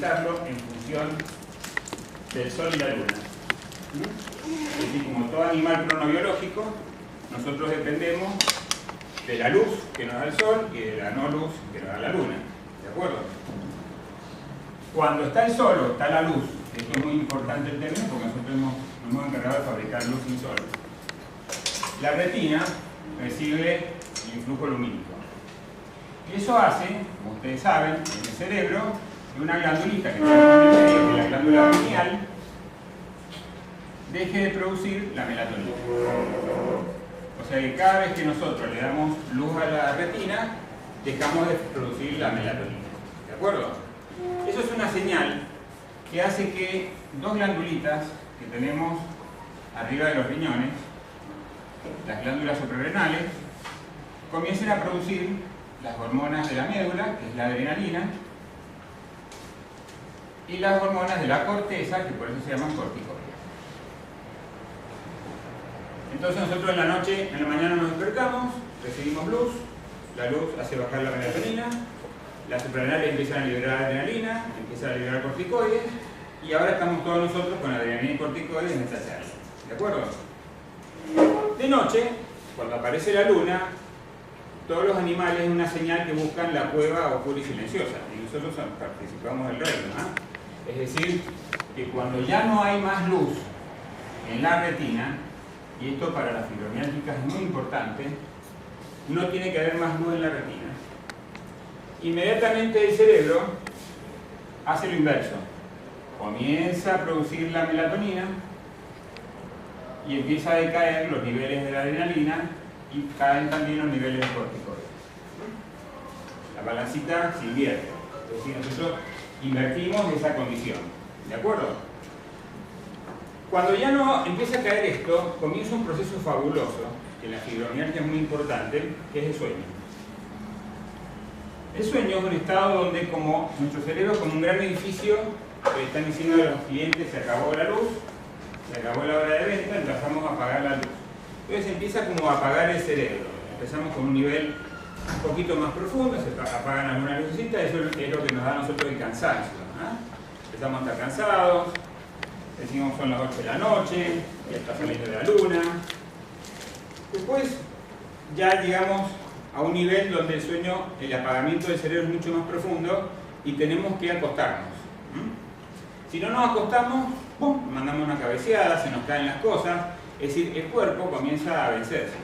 analizarlo en función del Sol y la Luna. Es decir, como todo animal cronobiológico, nosotros dependemos de la luz que nos da el Sol y de la no luz que nos da la Luna. ¿De acuerdo? Cuando está el Sol o está la luz, esto es muy importante el término porque nosotros nos hemos encargado de fabricar luz sin Sol. La retina recibe el influjo lumínico. Y eso hace, como ustedes saben, en el cerebro, que una glandulita que tenemos en el medio, que es la glándula pineal, deje de producir la melatonina. O sea que cada vez que nosotros le damos luz a la retina, dejamos de producir la melatonina. ¿De acuerdo? Eso es una señal que hace que dos glandulitas que tenemos arriba de los riñones, las glándulas suprarrenales, comiencen a producir las hormonas de la médula, que es la adrenalina, y las hormonas de la corteza, que por eso se llaman corticoides. Entonces nosotros en la noche, en la mañana nos despertamos, recibimos luz, la luz hace bajar la melatonina, las suprarrenales empiezan a liberar adrenalina, empiezan a liberar corticoides, y ahora estamos todos nosotros con adrenalina y corticoides en esta charla. ¿De acuerdo? De noche, cuando aparece la luna, todos los animales es una señal que buscan la cueva oscura y silenciosa, y nosotros participamos del reino, ¿no? Es decir, que cuando ya no hay más luz en la retina, y esto para las fibromialgicas es muy importante, no tiene que haber más luz en la retina. Inmediatamente el cerebro hace lo inverso. Comienza a producir la melatonina y empieza a decaer los niveles de la adrenalina y caen también los niveles de corticoides. La balancita se invierte. Es decir, nosotros invertimos esa condición. ¿De acuerdo? Cuando ya no empieza a caer esto, comienza un proceso fabuloso, que en la fibromialgia es muy importante, que es el sueño. El sueño es un estado donde, como nuestro cerebro, como un gran edificio, le están diciendo a los clientes: se acabó la luz, se acabó la hora de venta, empezamos a apagar la luz. Entonces empieza como a apagar el cerebro. Empezamos con un nivel un poquito más profundo, se apagan algunas lucecitas, eso es lo que nos da a nosotros el cansancio, ¿no? Empezamos a estar cansados, decimos son las 8 de la noche, ya está saliendo la luna. Después ya llegamos a un nivel donde el sueño, el apagamiento del cerebro es mucho más profundo y tenemos que acostarnos. Si no nos acostamos, ¡pum!, mandamos una cabeceada, se nos caen las cosas, es decir, el cuerpo comienza a vencerse.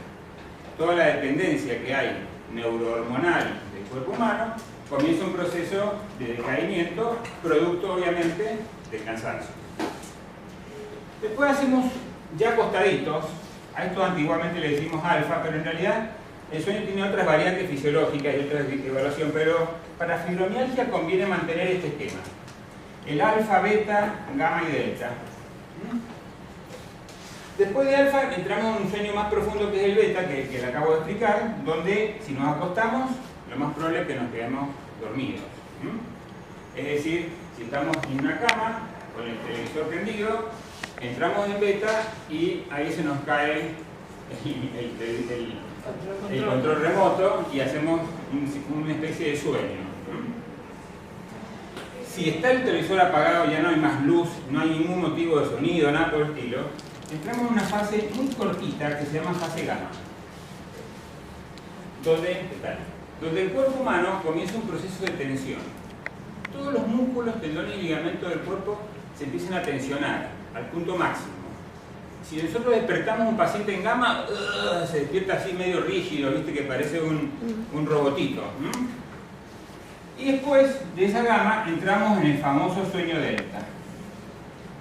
Toda la dependencia que hay neurohormonal del cuerpo humano comienza un proceso de decaimiento, producto obviamente del cansancio. Después hacemos ya acostaditos, a esto antiguamente le decimos alfa, pero en realidad el sueño tiene otras variantes fisiológicas y otras de evaluación, pero para fibromialgia conviene mantener este esquema: el alfa, beta, gamma y delta. Después de alfa entramos en un sueño más profundo, que es el beta, que le acabo de explicar, donde si nos acostamos, lo más probable es que nos quedemos dormidos. Es decir, si estamos en una cama con el televisor prendido, entramos en beta y ahí se nos cae el control remoto y hacemos una especie de sueño. Si está el televisor apagado, ya no hay más luz, no hay ningún motivo de sonido, nada por el estilo, entramos en una fase muy cortita que se llama fase gamma, donde el cuerpo humano comienza un proceso de tensión. Todos los músculos, tendones y ligamentos del cuerpo se empiezan a tensionar al punto máximo. Si nosotros despertamos a un paciente en gamma, se despierta así medio rígido, ¿viste? Que parece un robotito. Y después de esa gamma entramos en el famoso sueño delta,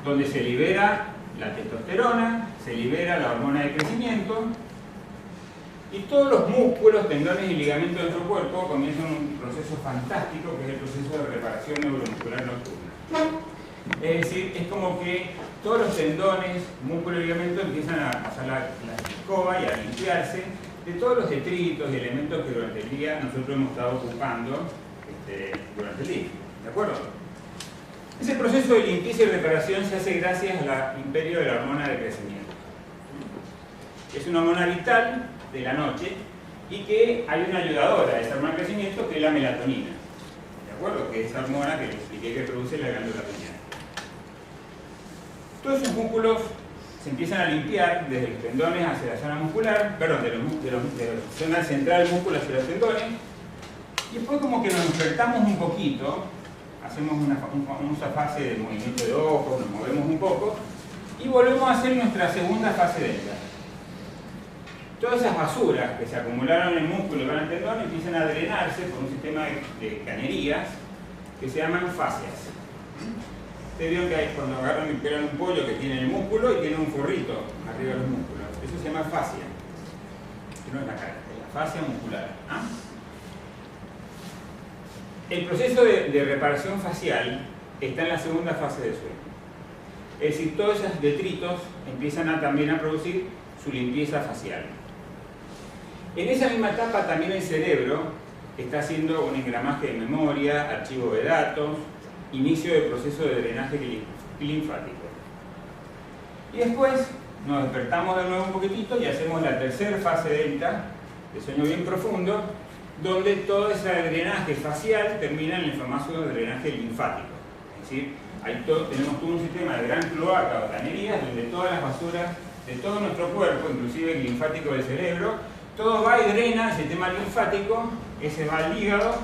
donde se libera la testosterona, se libera la hormona de crecimiento, y todos los músculos, tendones y ligamentos de nuestro cuerpo comienzan un proceso fantástico, que es el proceso de reparación neuromuscular nocturna. Es decir, es como que todos los tendones, músculos y ligamentos empiezan a pasar la escoba y a limpiarse de todos los detritos y elementos que durante el día nosotros hemos estado ocupando durante el día. ¿De acuerdo? Ese proceso de limpieza y reparación se hace gracias al imperio de la hormona de crecimiento. Es una hormona vital de la noche y que hay una ayudadora de esa hormona de crecimiento, que es la melatonina. ¿De acuerdo? Que es esa hormona que les expliqué que produce la glándula pineal. Todos esos músculos se empiezan a limpiar desde los tendones hacia la zona muscular, perdón, de la zona central del músculo hacia los tendones, y después como que nos despertamos un poquito, hacemos una famosa fase de movimiento de ojos, nos movemos un poco, y volvemos a hacer nuestra segunda fase delta. Todas esas basuras que se acumularon en el músculo y van al tendón empiezan a drenarse por un sistema de cañerías que se llaman fascias. Ustedes vieron que hay cuando agarran y pegan un pollo que tiene el músculo y tiene un forrito arriba de los músculos. Eso se llama fascia. Que no es la cara, es la fascia muscular. ¿Ah? El proceso de reparación facial está en la segunda fase del sueño. Es decir, todos esos detritos empiezan también a producir su limpieza facial. En esa misma etapa también el cerebro está haciendo un engramaje de memoria, archivo de datos, inicio de proceso de drenaje linfático. Y después nos despertamos de nuevo un poquitito y hacemos la tercera fase delta, de sueño bien profundo, donde todo ese drenaje facial termina en el famoso drenaje linfático. Es decir, tenemos todo un sistema de gran cloaca o cañerías donde todas las basuras de todo nuestro cuerpo, inclusive el linfático del cerebro, todo va y drena el sistema linfático, ese va al hígado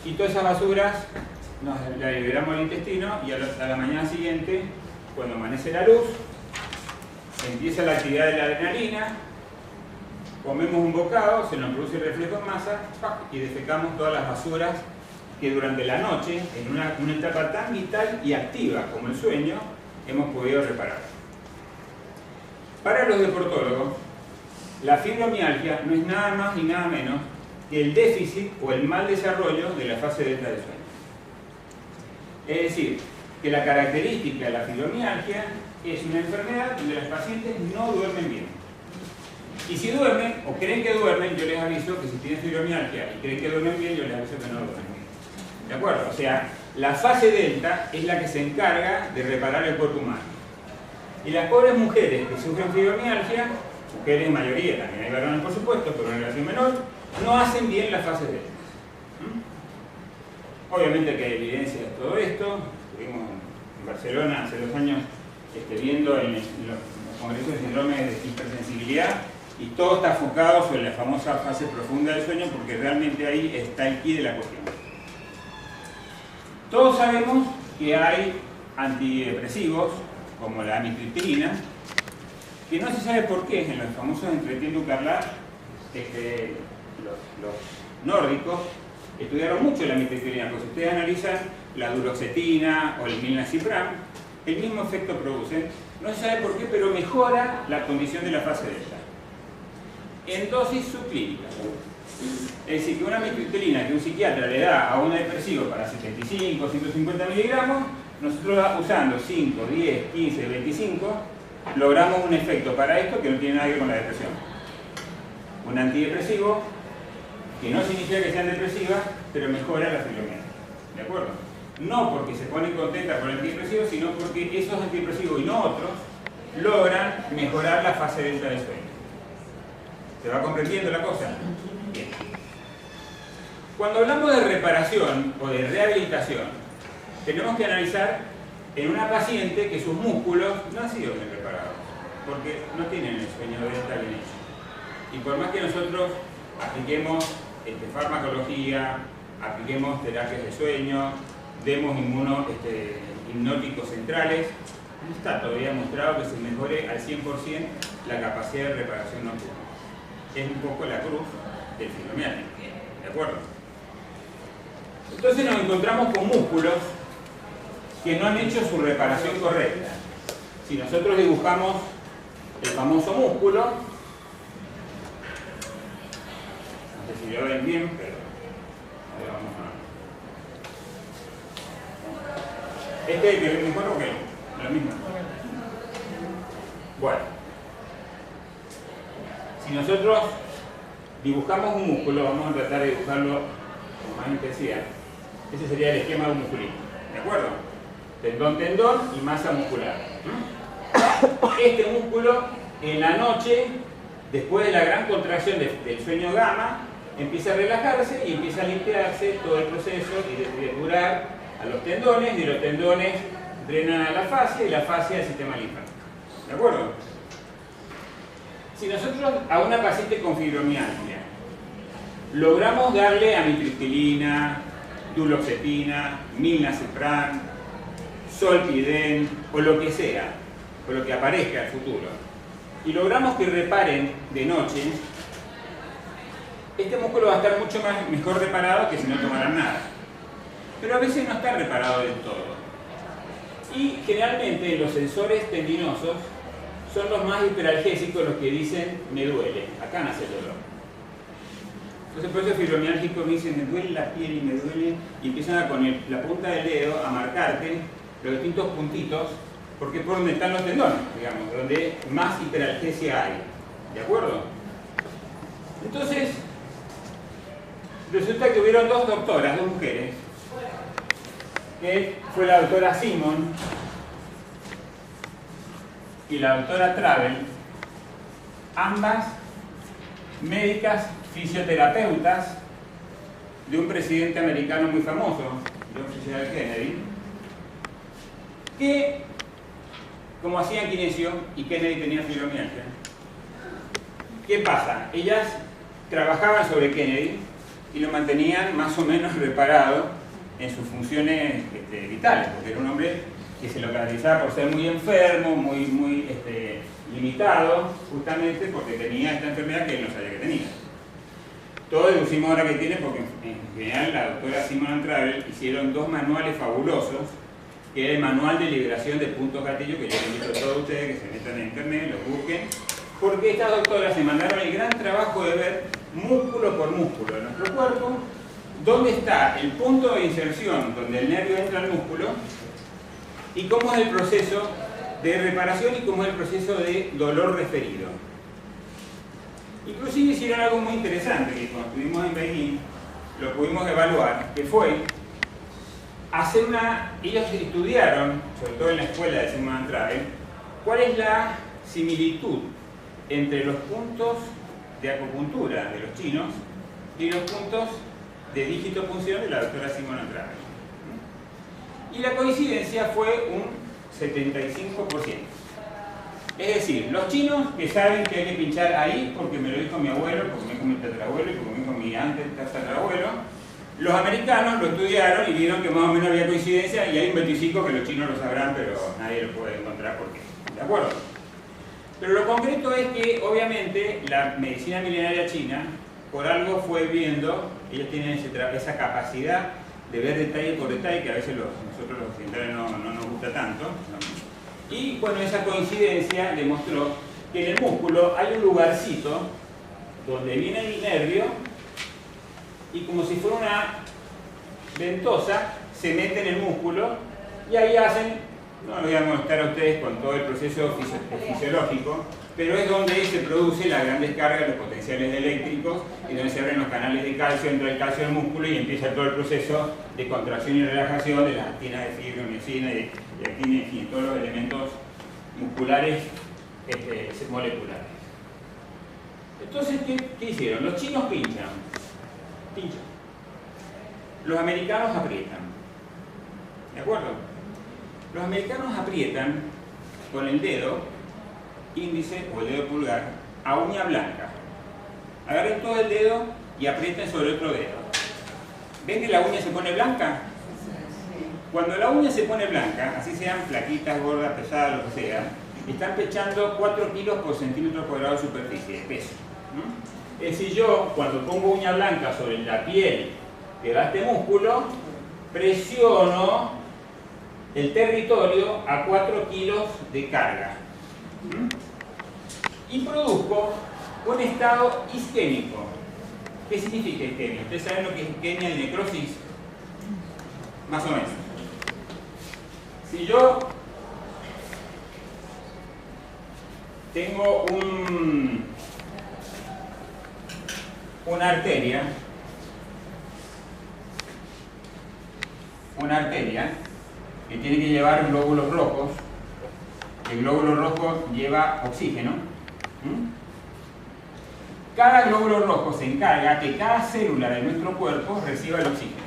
y todas esas basuras nos la liberamos al intestino y a la mañana siguiente, cuando amanece la luz, empieza la actividad de la adrenalina, comemos un bocado, se nos produce el reflejo en masa y defecamos todas las basuras que durante la noche, en una etapa tan vital y activa como el sueño, hemos podido reparar. Para los deportólogos, la fibromialgia no es nada más ni nada menos que el déficit o el mal desarrollo de la fase delta del sueño. Es decir, que la característica de la fibromialgia es una enfermedad donde los pacientes no duermen bien. Y si duermen o creen que duermen, yo les aviso que si tienen fibromialgia y creen que duermen bien, yo les aviso que no duermen bien. ¿De acuerdo? O sea, la fase delta es la que se encarga de reparar el cuerpo humano. Y las pobres mujeres que sufren fibromialgia, mujeres en mayoría, también hay varones por supuesto, pero en relación menor, no hacen bien la fase delta. Obviamente que hay evidencia de todo esto. Estuvimos en Barcelona hace 2 años viendo en los congresos de síndrome de hipersensibilidad y todo está enfocado sobre la famosa fase profunda del sueño porque realmente ahí está el quid de la cuestión. Todos sabemos que hay antidepresivos como la amitriptilina que no se sabe por qué en los famosos entretiendos Carlar los nórdicos estudiaron mucho la amitriptilina, porque si ustedes analizan la duloxetina o el milnacipram, el mismo efecto produce. No se sabe por qué, pero mejora la condición de la fase delta. En dosis subclínicas. Es decir, que una amitriptilina que un psiquiatra le da a un depresivo para 75 o 150 miligramos, nosotros usando 5, 10, 15, 25, logramos un efecto para esto que no tiene nada que ver con la depresión. Un antidepresivo que no significa que sean depresivas, pero mejora la fibromialgia. ¿De acuerdo? No porque se ponen contentas con el antidepresivo, sino porque esos antidepresivos y no otros logran mejorar la fase delta del sueño. ¿Se va comprendiendo la cosa? Bien. Cuando hablamos de reparación o de rehabilitación, tenemos que analizar en una paciente que sus músculos no han sido bien reparados, porque no tienen el sueño delta bien hecho. Y por más que nosotros apliquemos farmacología, apliquemos terapias de sueño, demos hipnóticos centrales, no está todavía demostrado que se mejore al 100% la capacidad de reparación nocturna. Es un poco la cruz del fibromialgia, ¿de acuerdo? Entonces nos encontramos con músculos que no han hecho su reparación correcta. Si nosotros dibujamos el famoso músculo, no sé si lo ven bien, pero ahí vamos a... ¿Este es el mejor o qué? Lo mismo. Bueno, si nosotros dibujamos un músculo, vamos a tratar de dibujarlo con más intensidad. Ese sería el esquema de un musculito, ¿de acuerdo? Tendón, tendón y masa muscular. Este músculo, en la noche, después de la gran contracción del sueño gamma, empieza a relajarse y empieza a limpiarse todo el proceso y de curar a los tendones, y los tendones drenan a la fascia y la fascia al sistema linfático. ¿De acuerdo? Si nosotros a una paciente con fibromialgia logramos darle amitriptilina, duloxetina, milnacipran, zolpidem o lo que sea, o lo que aparezca en el futuro, y logramos que reparen de noche, este músculo va a estar mucho mejor reparado que si no tomaran nada. Pero a veces no está reparado del todo. Y generalmente los sensores tendinosos son los más hiperalgésicos, los que dicen me duele, acá nace el dolor. Entonces por eso fibromialgicos me dicen me duele la piel y me duele, y empiezan con la punta del dedo a marcarte los distintos puntitos, porque es por donde están los tendones, digamos, donde más hiperalgesia hay. ¿De acuerdo? Entonces, resulta que hubieron dos doctoras, dos mujeres, que fue la doctora Simon y la doctora Travel, ambas médicas fisioterapeutas de un presidente americano muy famoso, John F. Kennedy, que, como hacían kinesio y Kennedy tenía fibromialgia, ¿qué pasa? Ellas trabajaban sobre Kennedy y lo mantenían más o menos reparado en sus funciones vitales, porque era un hombre que se lo caracterizaba por ser muy enfermo, muy limitado, justamente porque tenía esta enfermedad que él no sabía que tenía. Todos deducimos ahora que tiene porque en general la doctora Simon y Travel hicieron dos manuales fabulosos, que era el manual de liberación de puntos gatillo, que yo les invito a todos ustedes que se metan en internet, los busquen, porque estas doctoras se mandaron el gran trabajo de ver músculo por músculo de nuestro cuerpo, dónde está el punto de inserción donde el nervio entra al músculo y cómo es el proceso de reparación y cómo es el proceso de dolor referido. Inclusive hicieron algo muy interesante que cuando estuvimos en Beijing lo pudimos evaluar, que fue hacer ellos estudiaron, sobre todo en la escuela de Simon & Travel, cuál es la similitud entre los puntos de acupuntura de los chinos y los puntos de digitopunción de la doctora Simon & Travel. Y la coincidencia fue un 75%. Es decir, los chinos que saben que hay que pinchar ahí porque me lo dijo mi abuelo, porque me dijo mi tatarabuelo y porque me dijo mi antes tatarabuelo, los americanos lo estudiaron y vieron que más o menos había coincidencia, y hay un 25% que los chinos lo sabrán, pero nadie lo puede encontrar porque, ¿de acuerdo? Pero lo concreto es que obviamente la medicina milenaria china por algo fue viendo, ellos tienen esa capacidad de ver detalle por detalle que a veces nosotros los occidentales no nos gusta tanto, ¿no? Y bueno, esa coincidencia demostró que en el músculo hay un lugarcito donde viene el nervio y como si fuera una ventosa se mete en el músculo y ahí hacen, no les voy a mostrar a ustedes con todo el proceso fisiológico, pero es donde se produce la gran descarga de los potenciales eléctricos y donde se abren los canales de calcio, entra el calcio al músculo y empieza todo el proceso de contracción y relajación de las actinas de fibra, miocina y actina, en fin, todos los elementos musculares moleculares. Entonces, ¿qué hicieron? Los chinos pinchan. Los americanos aprietan. ¿De acuerdo? Los americanos aprietan con el dedo índice o el dedo pulgar a uña blanca. Agarren todo el dedo y aprieten sobre otro dedo. ¿Ven que la uña se pone blanca? Cuando la uña se pone blanca, así sean flaquitas, gordas, pesadas, lo que sea, están pechando 4 kilos por centímetro cuadrado de superficie, de peso. Es decir, yo cuando pongo uña blanca sobre la piel que da este músculo, presiono el territorio a 4 kilos de carga. Y produzco un estado isquémico. ¿Qué significa isquemia? ¿Ustedes saben lo que es isquemia y necrosis? Más o menos. Si yo tengo una arteria que tiene que llevar glóbulos rojos, el glóbulo rojo lleva oxígeno, cada glóbulo rojo se encarga que cada célula de nuestro cuerpo reciba el oxígeno.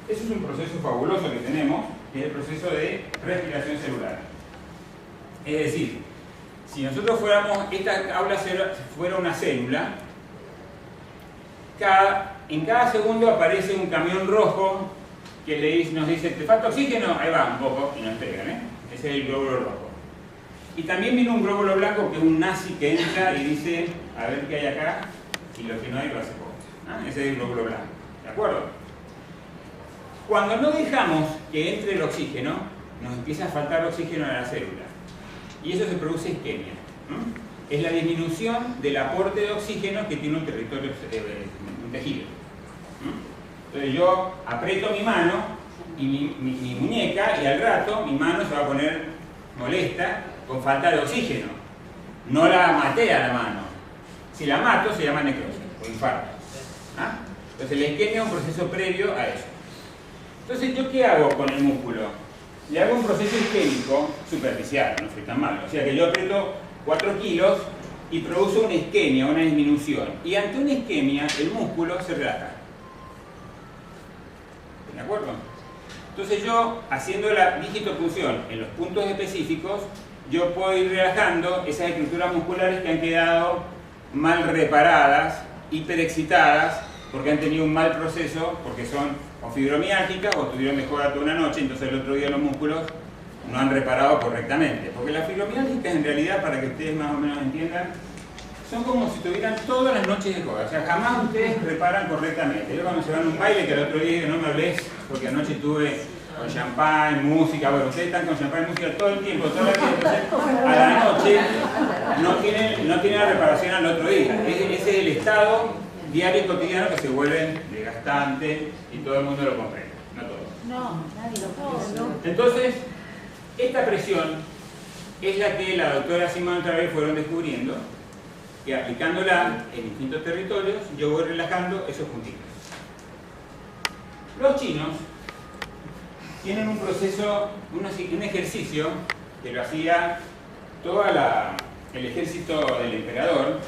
Ese es un proceso fabuloso que tenemos, que es el proceso de respiración celular. Es decir, si nosotros esta aula fuera una célula, en cada segundo aparece un camión rojo que nos dice, ¿te falta oxígeno? Ahí va, un poco, y nos pegan, ¿eh? Ese es el glóbulo rojo. Y también viene un glóbulo blanco que es un nazi que entra y dice, a ver qué hay acá, y lo que no hay lo hace poco. Ese es el glóbulo blanco, ¿de acuerdo? Cuando no dejamos que entre el oxígeno, nos empieza a faltar oxígeno a la célula. Y eso se produce isquemia. Es la disminución del aporte de oxígeno que tiene un territorio, un tejido. Entonces yo aprieto mi mano y mi muñeca, y al rato mi mano se va a poner molesta con falta de oxígeno. No la maté a la mano. Si la mato se llama necrosis o infarto. Entonces la isquemia es un proceso previo a eso. Entonces, ¿yo qué hago con el músculo? Le hago un proceso isquémico superficial, no soy tan malo. O sea que yo aprieto 4 kilos y produce una isquemia, una disminución. Y ante una isquemia, el músculo se relaja. ¿De acuerdo? Entonces yo, haciendo la digitopunción en los puntos específicos, yo puedo ir relajando esas estructuras musculares que han quedado mal reparadas, hiperexcitadas, porque han tenido un mal proceso, porque son o fibromialgicas o tuvieron mejora toda una noche, entonces el otro día los músculos no han reparado correctamente. Porque las fibromialgicas, en realidad, para que ustedes más o menos entiendan, son como si tuvieran todas las noches de joda. O sea, jamás ustedes reparan correctamente. Yo cuando se van a un baile, que el otro día no me hables, porque anoche estuve con champán, música, bueno, ustedes están con champán y música todo el tiempo, toda la vida, entonces a la noche no tienen la reparación al otro día. Ese es el estado diario y cotidiano que se vuelve desgastante y todo el mundo lo comprende, no todos. No, nadie lo comprende. Entonces, esta presión es la que la doctora Simón Travel fueron descubriendo, que aplicándola en distintos territorios, yo voy relajando esos puntitos. Los chinos tienen un proceso, un ejercicio que lo hacía todo el ejército del emperador,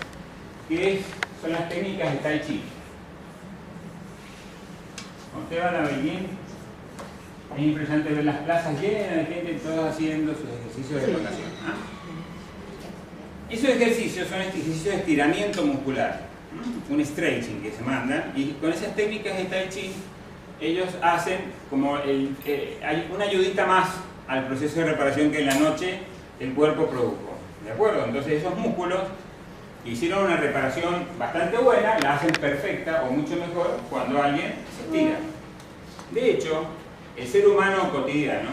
que son las técnicas de Tai Chi. Cuando ustedes van a Beijing, es impresionante ver las plazas llenas de gente, todos haciendo sus ejercicios de rotación. Esos ejercicios son ejercicios de estiramiento muscular, un stretching que se manda, y con esas técnicas de Tai Chi, ellos hacen como hay una ayudita más al proceso de reparación que en la noche el cuerpo produjo. ¿De acuerdo? Entonces esos músculos hicieron una reparación bastante buena, la hacen perfecta o mucho mejor cuando alguien se estira. De hecho, el ser humano cotidiano,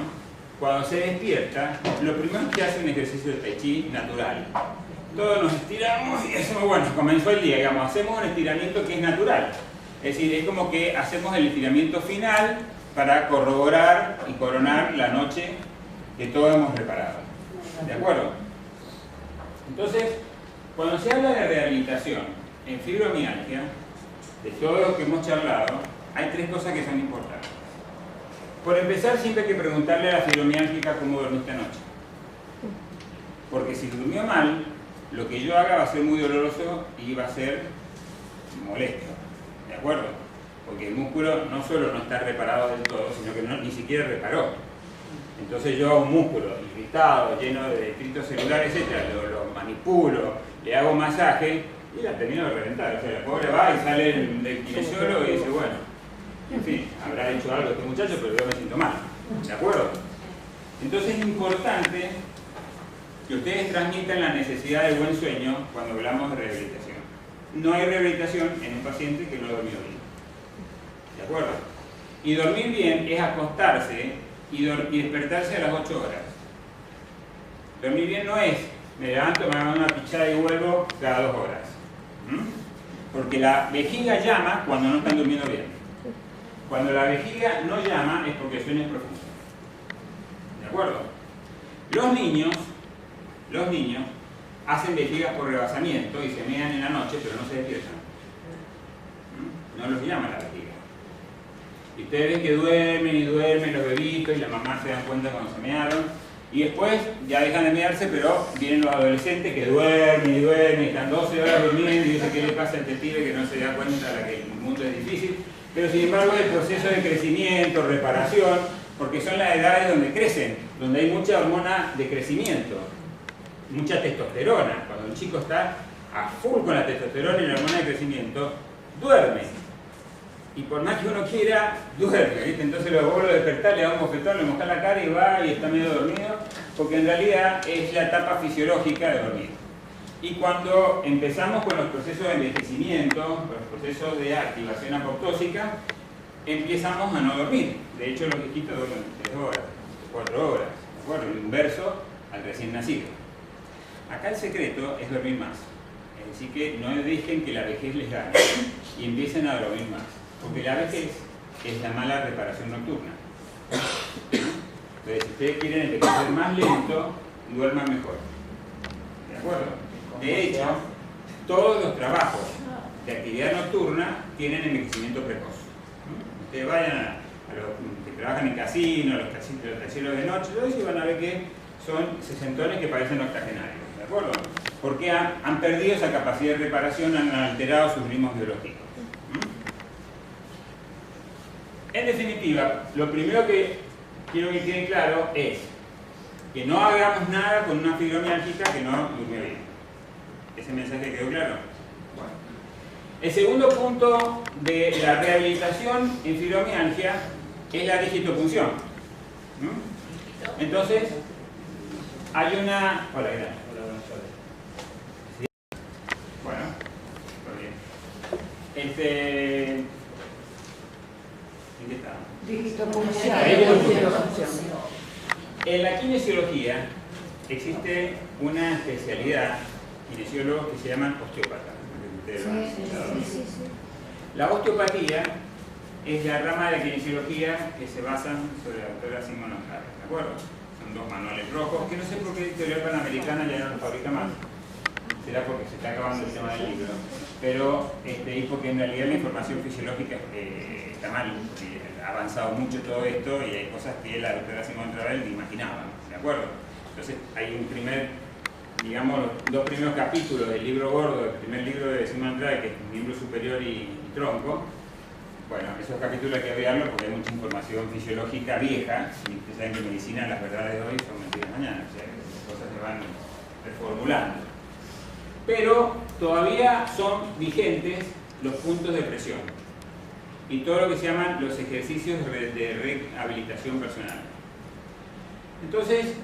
cuando se despierta, lo primero que hace es un ejercicio de Tai Chi natural. Todos nos estiramos y hacemos, bueno, comenzó el día, digamos, hacemos un estiramiento que es natural. Es decir, es como que hacemos el estiramiento final para corroborar y coronar la noche que todos hemos reparado. ¿De acuerdo? Entonces, cuando se habla de rehabilitación en fibromialgia, de todo lo que hemos charlado, hay 3 cosas que son importantes. Por empezar, siempre hay que preguntarle a la fibromialgica cómo dormiste anoche. Porque si durmió mal, lo que yo haga va a ser muy doloroso y va a ser molesto. ¿De acuerdo? Porque el músculo no solo no está reparado del todo, sino que ni siquiera reparó. Entonces yo a un músculo irritado, lleno de detritos celulares, etc., lo manipulo, le hago masaje y la termino de reventar. O sea, la pobre va y sale del kinesiólogo y dice, bueno, en fin, habrá hecho algo este muchacho, pero yo me siento mal. ¿De acuerdo? Entonces es importante que ustedes transmitan la necesidad de buen sueño cuando hablamos de rehabilitación. No hay rehabilitación en un paciente que no durmió bien. ¿De acuerdo? Y dormir bien es acostarse y despertarse a las 8 horas. Dormir bien no es, me levanto, me hago una pichada y vuelvo cada 2 horas. Porque la vejiga llama cuando no están durmiendo bien. Cuando la vejiga no llama es porque el sueño es profundo. ¿De acuerdo? Los niños hacen vejigas por rebasamiento y se mean en la noche, pero no se despiertan. No los llama la vejiga. Y ustedes ven que duermen y duermen los bebitos y la mamá se dan cuenta cuando se mearon Y después ya dejan de mearse, pero vienen los adolescentes que duermen y duermen, y están 12 horas durmiendo y dicen qué le pasa a este pibe que no se da cuenta de que el mundo es difícil. Pero sin embargo el proceso de crecimiento, reparación, porque son las edades donde crecen, donde hay mucha hormona de crecimiento, mucha testosterona. Cuando un chico está a full con la testosterona y la hormona de crecimiento, duerme. Y por más que uno quiera, duerme, ¿viste? Entonces lo vuelvo a despertar, le da un bofetón, le moja la cara y va y está medio dormido, porque en realidad es la etapa fisiológica de dormir. Y cuando empezamos con los procesos de envejecimiento, los procesos de activación apoptósica, empezamos a no dormir. De hecho, los viejitos duermen 3 horas, 4 horas, ¿de acuerdo? Lo inverso al recién nacido. Acá el secreto es dormir más. Es decir, que no dejen que la vejez les gane y empiecen a dormir más. Porque la vejez es la mala reparación nocturna. Entonces, si ustedes quieren envejecer más lento, duerman mejor. ¿De acuerdo? De hecho, todos los trabajos de actividad nocturna tienen envejecimiento precoz. Ustedes vayan a los que trabajan en casino, los caseros de noche, todo eso, y van a ver que son sesentones que parecen octogenarios. ¿De acuerdo? Porque han perdido esa capacidad de reparación, han alterado sus ritmos biológicos. En definitiva, lo primero que quiero que quede claro es que no hagamos nada con una fibromialgia que no durmió bien. ¿Ese mensaje quedó claro? Bueno. El segundo punto de la rehabilitación en fibromialgia es la digitopunción. Entonces, hay una... Hola, gracias. Hola, buenas tardes. ¿Sí? Bueno, muy bien. ¿En qué está? Digitopunción. En la kinesiología existe una especialidad, kinesiólogos que se llaman osteópatas. Sí. La osteopatía es la rama de la kinesiología que se basa sobre la doctora Simone O'Hara, ¿de acuerdo? Son 2 manuales rojos, que no sé por qué Editorial Panamericana ya no lo fabrica más. Será porque se está acabando el tema del libro. Pero, y porque en realidad la información fisiológica está mal, ha avanzado mucho todo esto y hay cosas que la doctora Simone O'Hara ni imaginaba, ¿de acuerdo? Entonces hay un digamos, los 2 primeros capítulos del libro gordo, el primer libro de Simone O'Hara, que es Miembro Superior y Tronco. Bueno, esos capítulos hay que verlos porque hay mucha información fisiológica vieja, y ustedes saben que en medicina las verdades de hoy son mentiras mañana, o sea, las cosas se van reformulando. Pero todavía son vigentes los puntos de presión y todo lo que se llaman los ejercicios de rehabilitación personal. Entonces,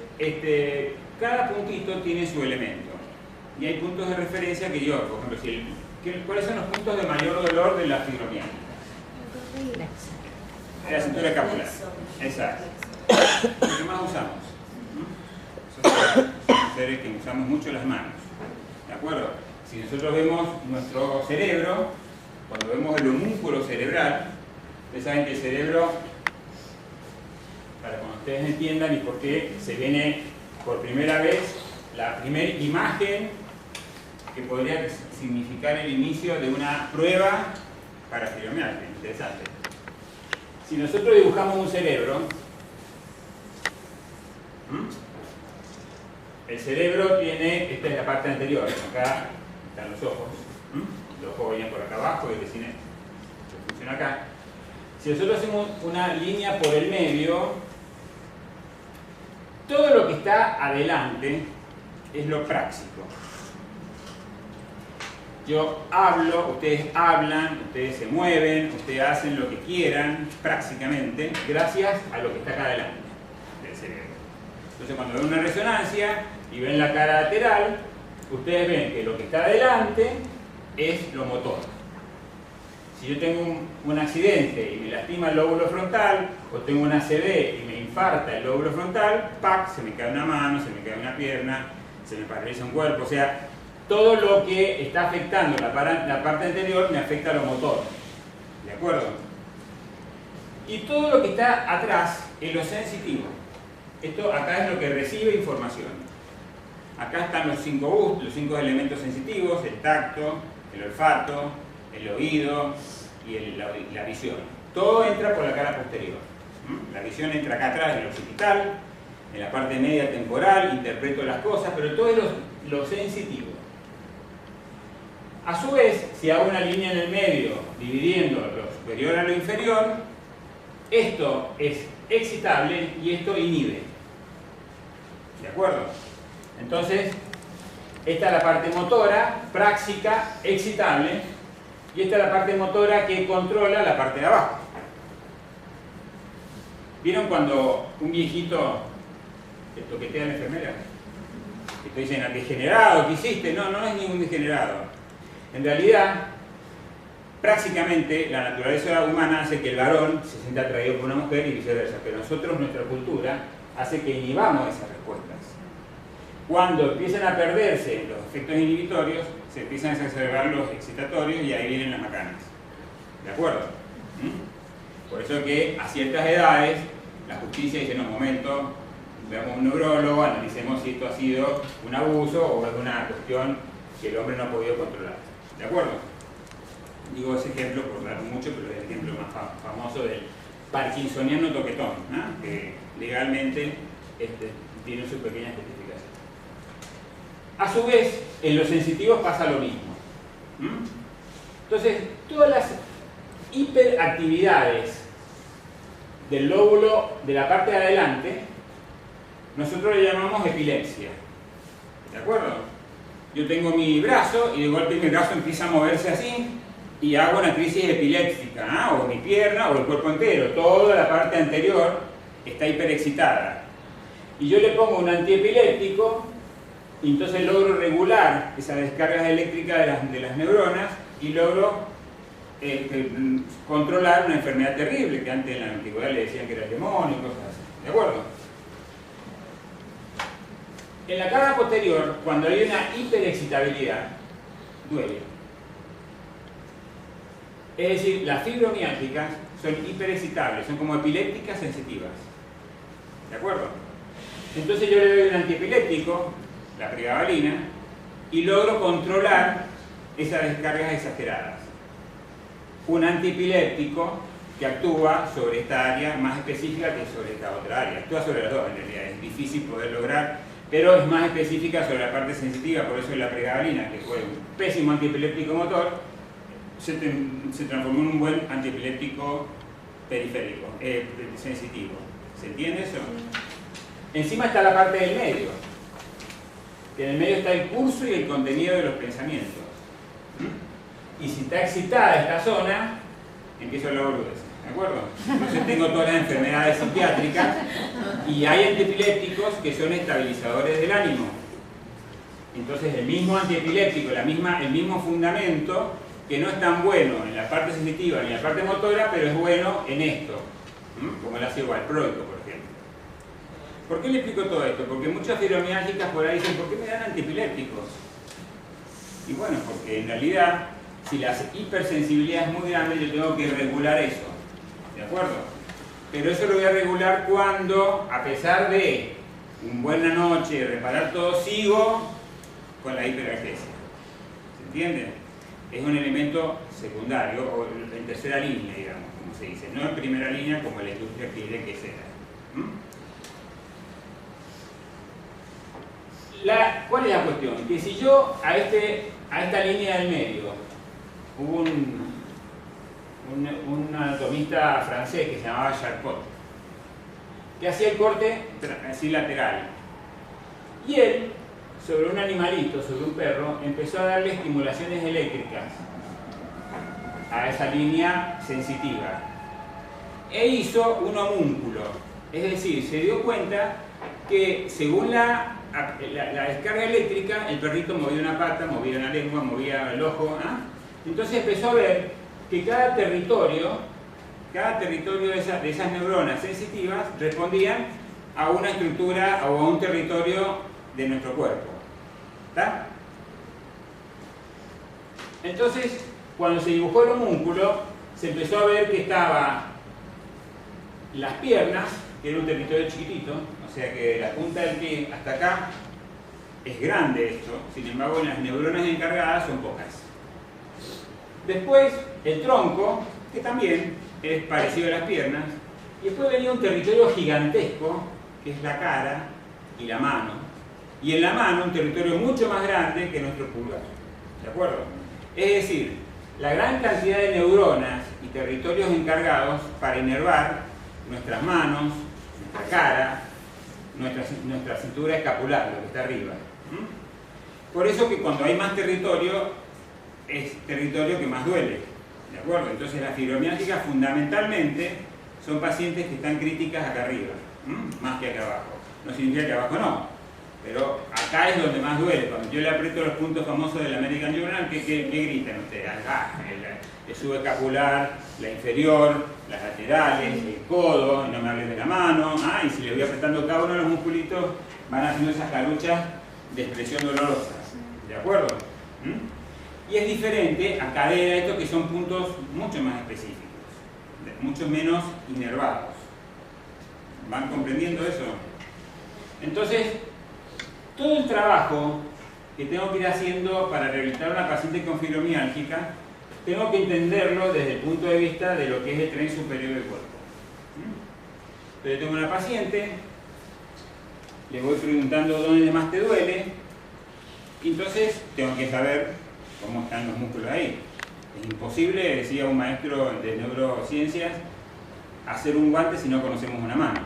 cada puntito tiene su elemento y hay puntos de referencia que yo, por ejemplo, ¿cuáles son los puntos de mayor dolor de la fibromialgia? La cintura escapular. Exacto. Lo que más usamos. Son seres que usamos mucho las manos. ¿De acuerdo? Si nosotros vemos nuestro cerebro, cuando vemos el homúnculo cerebral, ustedes saben que el cerebro, para cuando ustedes entiendan y por qué se viene por primera vez la primera imagen que podría significar el inicio de una prueba para fibromialgia. Interesante. Si nosotros dibujamos un cerebro, el cerebro tiene, esta es la parte anterior, acá están los ojos, los ojos venían por acá abajo y el cine funciona acá. Si nosotros hacemos una línea por el medio, todo lo que está adelante es lo práctico. Yo hablo, ustedes hablan, ustedes se mueven, ustedes hacen lo que quieran, prácticamente, gracias a lo que está acá adelante del cerebro. Entonces, cuando ven una resonancia y ven la cara lateral, ustedes ven que lo que está adelante es lo motor. Si yo tengo un accidente y me lastima el lóbulo frontal, o tengo una ACV y me infarta el lóbulo frontal, ¡pac!, se me cae una mano, se me cae una pierna, se me paraliza un cuerpo, o sea, todo lo que está afectando la parte anterior me afecta a lo motor. ¿De acuerdo? Y todo lo que está atrás es lo sensitivo. Esto acá es lo que recibe información. Acá están los 5 elementos sensitivos: el tacto, el olfato, el oído y la visión. Todo entra por la cara posterior. La visión entra acá atrás en el occipital, En la parte media temporal interpreto las cosas, pero todo es lo sensitivo. A su vez, si hago una línea en el medio dividiendo lo superior a lo inferior, esto es excitable y esto inhibe. ¿De acuerdo? Entonces, esta es la parte motora, práxica, excitable, y esta es la parte motora que controla la parte de abajo. ¿Vieron cuando un viejito te toquetea a la enfermera? Que te dicen, degenerado, ¿qué hiciste? No, no es ningún degenerado. En realidad, prácticamente la naturaleza humana hace que el varón se sienta atraído por una mujer y viceversa, pero nosotros, nuestra cultura, hace que inhibamos esas respuestas. Cuando empiezan a perderse los efectos inhibitorios, se empiezan a exacerbar los excitatorios y ahí vienen las macanas. ¿De acuerdo? Por eso que a ciertas edades la justicia dice, no, un momento, veamos un neurólogo, analicemos si esto ha sido un abuso o es una cuestión que el hombre no ha podido controlar. ¿De acuerdo? Digo ese ejemplo por dar mucho, pero es el ejemplo más famoso del parkinsoniano toquetón, ¿no? Que legalmente tiene su pequeña especificación. A su vez, en los sensitivos pasa lo mismo. Entonces, todas las hiperactividades del lóbulo de la parte de adelante, nosotros le llamamos epilepsia. ¿De acuerdo? Yo tengo mi brazo y de golpe mi brazo empieza a moverse así y hago una crisis epiléptica, ¿no? O mi pierna o el cuerpo entero, toda la parte anterior está hiperexcitada. Y yo le pongo un antiepiléptico y entonces logro regular esas descargas eléctricas de las neuronas y logro controlar una enfermedad terrible que antes en la antigüedad le decían que era el demonio y cosas así. ¿De acuerdo? En la cara posterior, cuando hay una hiperexcitabilidad, duele. Es decir, las fibromialgicas son hiperexcitables, son como epilépticas sensitivas. ¿De acuerdo? Entonces yo le doy un antiepiléptico, la pregabalina, y logro controlar esas descargas exageradas. Un antiepiléptico que actúa sobre esta área más específica que sobre esta otra área. Actúa sobre las dos, en realidad. Es difícil poder lograr, pero es más específica sobre la parte sensitiva, por eso la pregabalina, que fue un pésimo antiepiléptico motor, se transformó en un buen antiepiléptico periférico, sensitivo. ¿Se entiende eso? Encima está la parte del medio, que en el medio está el curso y el contenido de los pensamientos. Y si está excitada esta zona, empiezo la boludez. ¿De acuerdo? Entonces tengo todas las enfermedades psiquiátricas y hay antiepilépticos que son estabilizadores del ánimo. Entonces el mismo antiepiléptico, el mismo fundamento, que no es tan bueno en la parte sensitiva ni en la parte motora, pero es bueno en esto, como el ácido valproico, por ejemplo. ¿Por qué le explico todo esto? Porque muchas fibromialgicas por ahí dicen, ¿por qué me dan antiepilépticos? Y bueno, porque en realidad, si la hipersensibilidad es muy grande, yo tengo que regular eso. ¿De acuerdo? Pero eso lo voy a regular cuando, a pesar de una buena noche, reparar todo, sigo con la hiperalgesia. ¿Se entiende? Es un elemento secundario, o en tercera línea, digamos, como se dice. No en primera línea, como la industria quiere que sea. ¿Cuál es la cuestión? Que si yo a esta línea del medio, hubo un anatomista francés que se llamaba Charcot, que hacía el corte así lateral. Y él, sobre un animalito, sobre un perro, empezó a darle estimulaciones eléctricas a esa línea sensitiva. E hizo un homúnculo. Es decir, se dio cuenta que según la descarga eléctrica, el perrito movía una pata, movía una lengua, movía el ojo. Entonces empezó a ver que cada territorio de esas neuronas sensitivas respondían a una estructura o a un territorio de nuestro cuerpo. ¿Está? Entonces, cuando se dibujó el homúnculo, se empezó a ver que estaba las piernas, que era un territorio chiquitito, o sea que de la punta del pie hasta acá es grande esto, sin embargo las neuronas encargadas son pocas. Después el tronco, que también es parecido a las piernas, y después venía un territorio gigantesco, que es la cara y la mano. Y en la mano un territorio mucho más grande que nuestro pulgar. ¿De acuerdo? Es decir, la gran cantidad de neuronas y territorios encargados para inervar nuestras manos, nuestra cara, nuestra cintura escapular, lo que está arriba. Por eso que cuando hay más territorio, es territorio que más duele. ¿De acuerdo? Entonces las fibromialgias fundamentalmente son pacientes que están críticas acá arriba, más que acá abajo. No significa que abajo no, pero acá es donde más duele. Cuando yo le aprieto los puntos famosos del American Journal, ¿qué gritan ustedes? El subescapular, la inferior, las laterales, el codo, y no me hables de la mano. Y si le voy apretando cada uno de los musculitos, van haciendo esas caluchas de expresión dolorosa. ¿De acuerdo? Y es diferente a cadera, estos que son puntos mucho más específicos, mucho menos inervados. ¿Van comprendiendo eso? Entonces, todo el trabajo que tengo que ir haciendo para rehabilitar a una paciente con fibromialgia, tengo que entenderlo desde el punto de vista de lo que es el tren superior del cuerpo. Entonces tengo una paciente, le voy preguntando dónde más te duele, y entonces tengo que saber cómo están los músculos ahí. Es imposible, decía un maestro de neurociencias, hacer un guante si no conocemos una mano.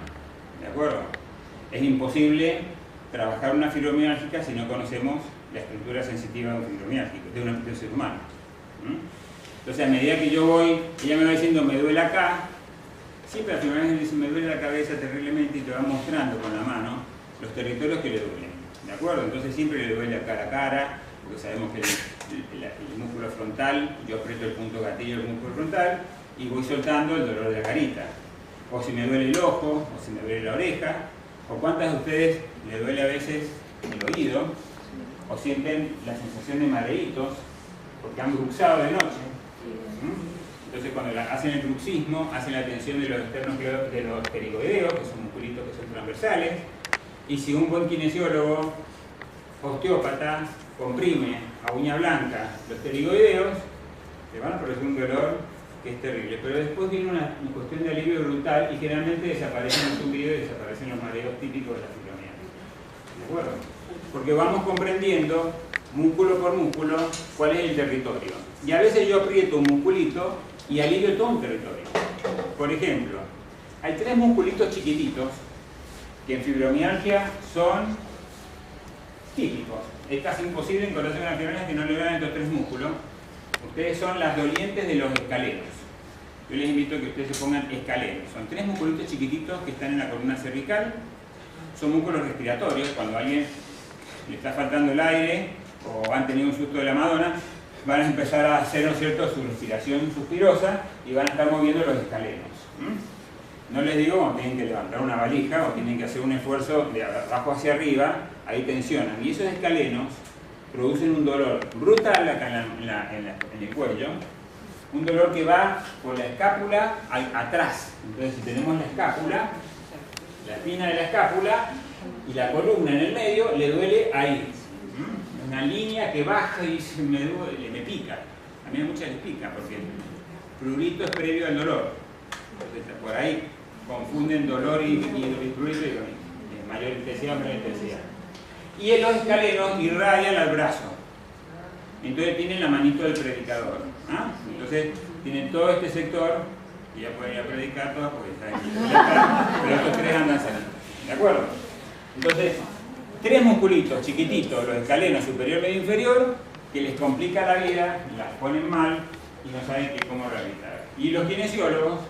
¿De acuerdo? Es imposible trabajar una fibromialgia si no conocemos la estructura sensitiva de un fibromialgico, de un ser humano. Entonces, a medida que yo voy, ella me va diciendo, me duele acá, siempre la fibromialgia dice, me duele la cabeza terriblemente, y te va mostrando con la mano los territorios que le duelen. ¿De acuerdo? Entonces siempre le duele acá la cara, porque sabemos que el músculo frontal, yo aprieto el punto gatillo del músculo frontal y voy soltando el dolor de la carita. O si me duele el ojo, o si me duele la oreja, o cuántas de ustedes le duele a veces el oído, o sienten la sensación de mareitos, porque han bruxado de noche. Entonces cuando hacen el bruxismo, hacen la tensión de los externos de los pterigoideos, que son musculitos que son transversales, y si un buen kinesiólogo, osteópata, comprime a uña blanca los pterigoideos, te van a producir un dolor que es terrible, pero después viene una cuestión de alivio brutal y generalmente desaparecen los zumbidos y desaparecen los mareos típicos de la fibromialgia. ¿De acuerdo? Porque vamos comprendiendo músculo por músculo cuál es el territorio. Y a veces yo aprieto un musculito y alivio todo un territorio. Por ejemplo, hay 3 musculitos chiquititos que en fibromialgia son típicos. Es casi imposible encontrarse una fibromialgia que no le vean estos 3 músculos. Ustedes son las dolientes de los escalenos. Yo les invito a que ustedes se pongan escalenos. Son 3 musculitos chiquititos que están en la columna cervical. Son músculos respiratorios. Cuando a alguien le está faltando el aire o han tenido un susto de la Madonna, van a empezar a hacer, ¿no es cierto?, su respiración suspirosa y van a estar moviendo los escalenos. No les digo cuando tienen que levantar una valija o tienen que hacer un esfuerzo de abajo hacia arriba, ahí tensionan. Y esos escalenos producen un dolor brutal acá en el cuello, un dolor que va por la escápula atrás. Entonces si tenemos la escápula, la espina de la escápula y la columna en el medio, le duele ahí. Una línea que baja y me duele, me pica. A mí a muchas les pica porque el prurito es previo al dolor. Entonces por ahí confunden dolor y prurito y mayor intensidad o menor intensidad. Y en los escalenos irradian al brazo. Entonces tienen la manito del predicador. Entonces tienen todo este sector, y ya pueden ir a predicar todas porque está en pero estos 3 andan saliendo. ¿De acuerdo? Entonces, 3 musculitos chiquititos, los escalenos superior, medio, inferior, que les complica la vida, las ponen mal y no saben cómo rehabilitar. Y los kinesiólogos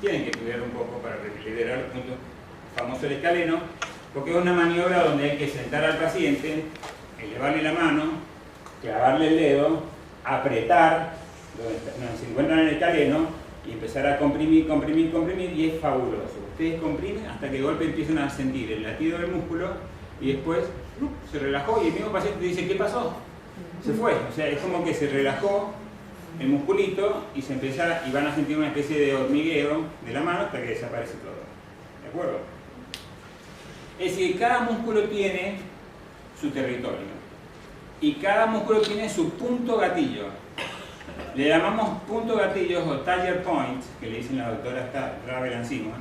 tienen que estudiar un poco para liberar los puntos famosos del escaleno, porque es una maniobra donde hay que sentar al paciente, elevarle la mano, clavarle el dedo, apretar donde se encuentran en el escaleno y empezar a comprimir, comprimir, comprimir, y es fabuloso. Ustedes comprimen hasta que de golpe empiezan a sentir el latido del músculo y después se relajó y el mismo paciente dice, ¿qué pasó? Se fue. O sea, es como que se relajó el musculito y se empieza, y van a sentir una especie de hormigueo de la mano hasta que desaparece todo. ¿De acuerdo? Es decir, cada músculo tiene su territorio y cada músculo tiene su punto gatillo. Le llamamos punto gatillos o trigger point, que le dicen la doctora Ravel encima,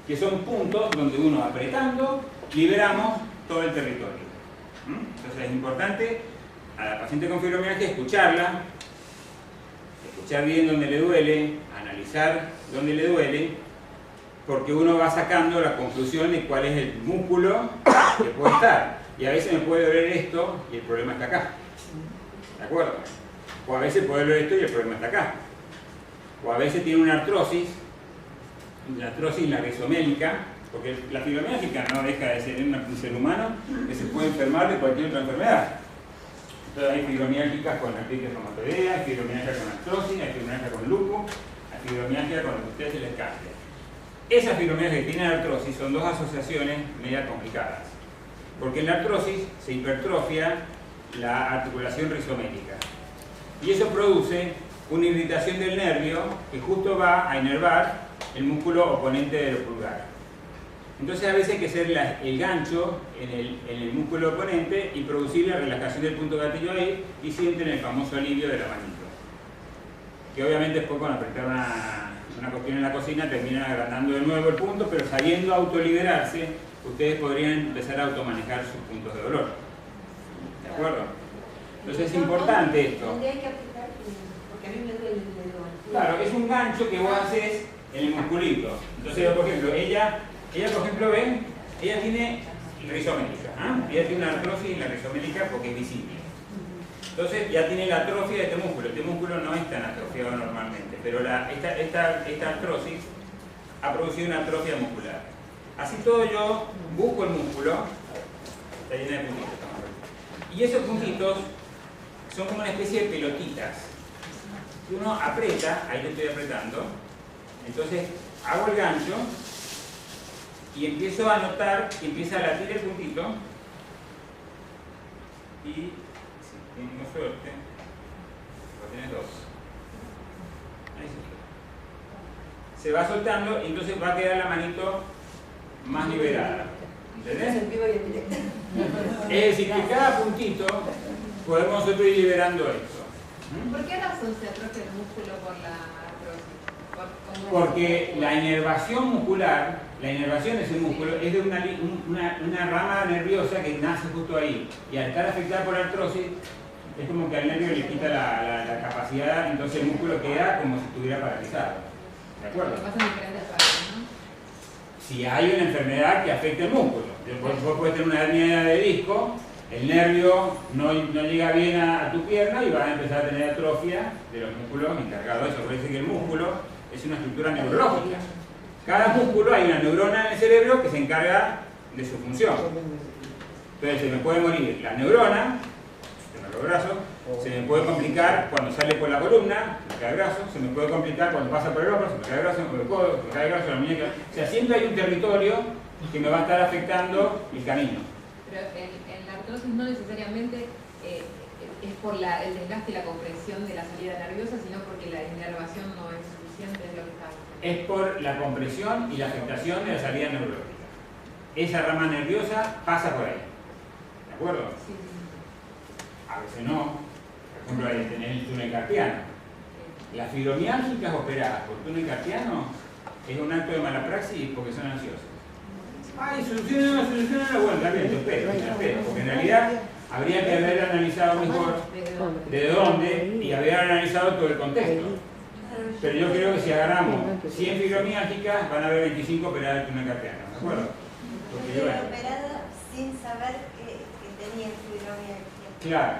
que son puntos donde uno apretando liberamos todo el territorio. Entonces es importante a la paciente con fibromialgia escucharla, escuchar bien dónde le duele, analizar dónde le duele, porque uno va sacando la conclusión de cuál es el músculo que puede estar. Y a veces me puede doler esto y el problema está acá. ¿De acuerdo? O a veces puede doler esto y el problema está acá. O a veces tiene una artrosis la rizomélica, porque la fibromialgia no deja de ser un ser humano que se puede enfermar de cualquier otra enfermedad. Entonces hay fibromialgias con artritis reumatoidea, hay fibromialgia con artrosis, hay fibromialgia con lupus, hay fibromialgia con lo que a ustedes se les cambia. Esas fibromialgias que tienen artrosis son dos asociaciones media complicadas, porque en la artrosis se hipertrofia la articulación rizomélica y eso produce una irritación del nervio que justo va a inervar el músculo oponente del pulgar. Entonces a veces hay que hacer el gancho en el músculo oponente y producir la relajación del punto gatillo ahí y sienten el famoso alivio de la manito. Que obviamente después con apretar una cuestión en la cocina terminan agrandando de nuevo el punto, pero sabiendo autoliberarse, ustedes podrían empezar a automanejar sus puntos de dolor. ¿De acuerdo? Entonces es importante esto. ¿Dónde hay que apretar? Porque a mí me duele el dedo. Claro, es un gancho que vos haces en el musculito. Entonces, por ejemplo, ella por ejemplo, ven, ella tiene rizomélica. Ella tiene una artrosis en la rizomélica porque es visible. Entonces ya tiene la atrofia de este músculo. Este músculo no es tan atrofiado normalmente, pero esta artrosis ha producido una atrofia muscular. Así todo yo busco el músculo, está llena de puntitos. Y esos puntitos son como una especie de pelotitas. Si uno aprieta, ahí lo estoy apretando, entonces hago el gancho y empiezo a notar que empieza a latir el puntito y si tengo suerte, lo tienes dos. Ahí se va soltando y entonces va a quedar la manito más liberada. ¿Entendés? Es decir, que cada puntito podemos nosotros ir liberando esto. ¿Por qué razón se atrofia el músculo por la artrosis? Porque la inervación muscular, la inervación de ese músculo es de una rama nerviosa que nace justo ahí. Y al estar afectada por artrosis, es como que al nervio le quita la capacidad, entonces el músculo queda como si estuviera paralizado. ¿De acuerdo? Pasa en diferentes partes, ¿no? Si hay una enfermedad que afecte el músculo. Vos podés tener una hernia de disco, el nervio no llega bien a tu pierna y vas a empezar a tener atrofia de los músculos encargados de eso. Parece que el músculo es una estructura neurológica. Cada músculo hay una neurona en el cerebro que se encarga de su función. Entonces se me puede morir la neurona, el brazo, se me puede complicar cuando sale por la columna, se me cae el brazo, se me puede complicar cuando pasa por el hombro, se me cae el brazo, se me cae el brazo, la muñeca. O sea, siempre hay un territorio que me va a estar afectando el camino. Pero en la artrosis no necesariamente es por el desgaste y la compresión de la salida nerviosa, sino porque la inervación no es suficiente, es lo que está diciendo. Es por la compresión y la afectación de la salida neurológica. Esa rama nerviosa pasa por ahí. ¿De acuerdo? Sí. A veces no. Por ejemplo, ahí tenés el túnel carpiano. Las fibromialgias operadas por túnel carpiano es un acto de mala praxis porque son ansiosos. Ay, soluciona, bueno, también te espero, porque en realidad habría que haber analizado mejor de dónde y haber analizado todo el contexto. Pero yo creo que si agarramos 100 fibromialgicas, van a haber 25 operadas de túnel carpiano, ¿de acuerdo? Porque yo operada sin saber que tenía fibromialgia. Claro,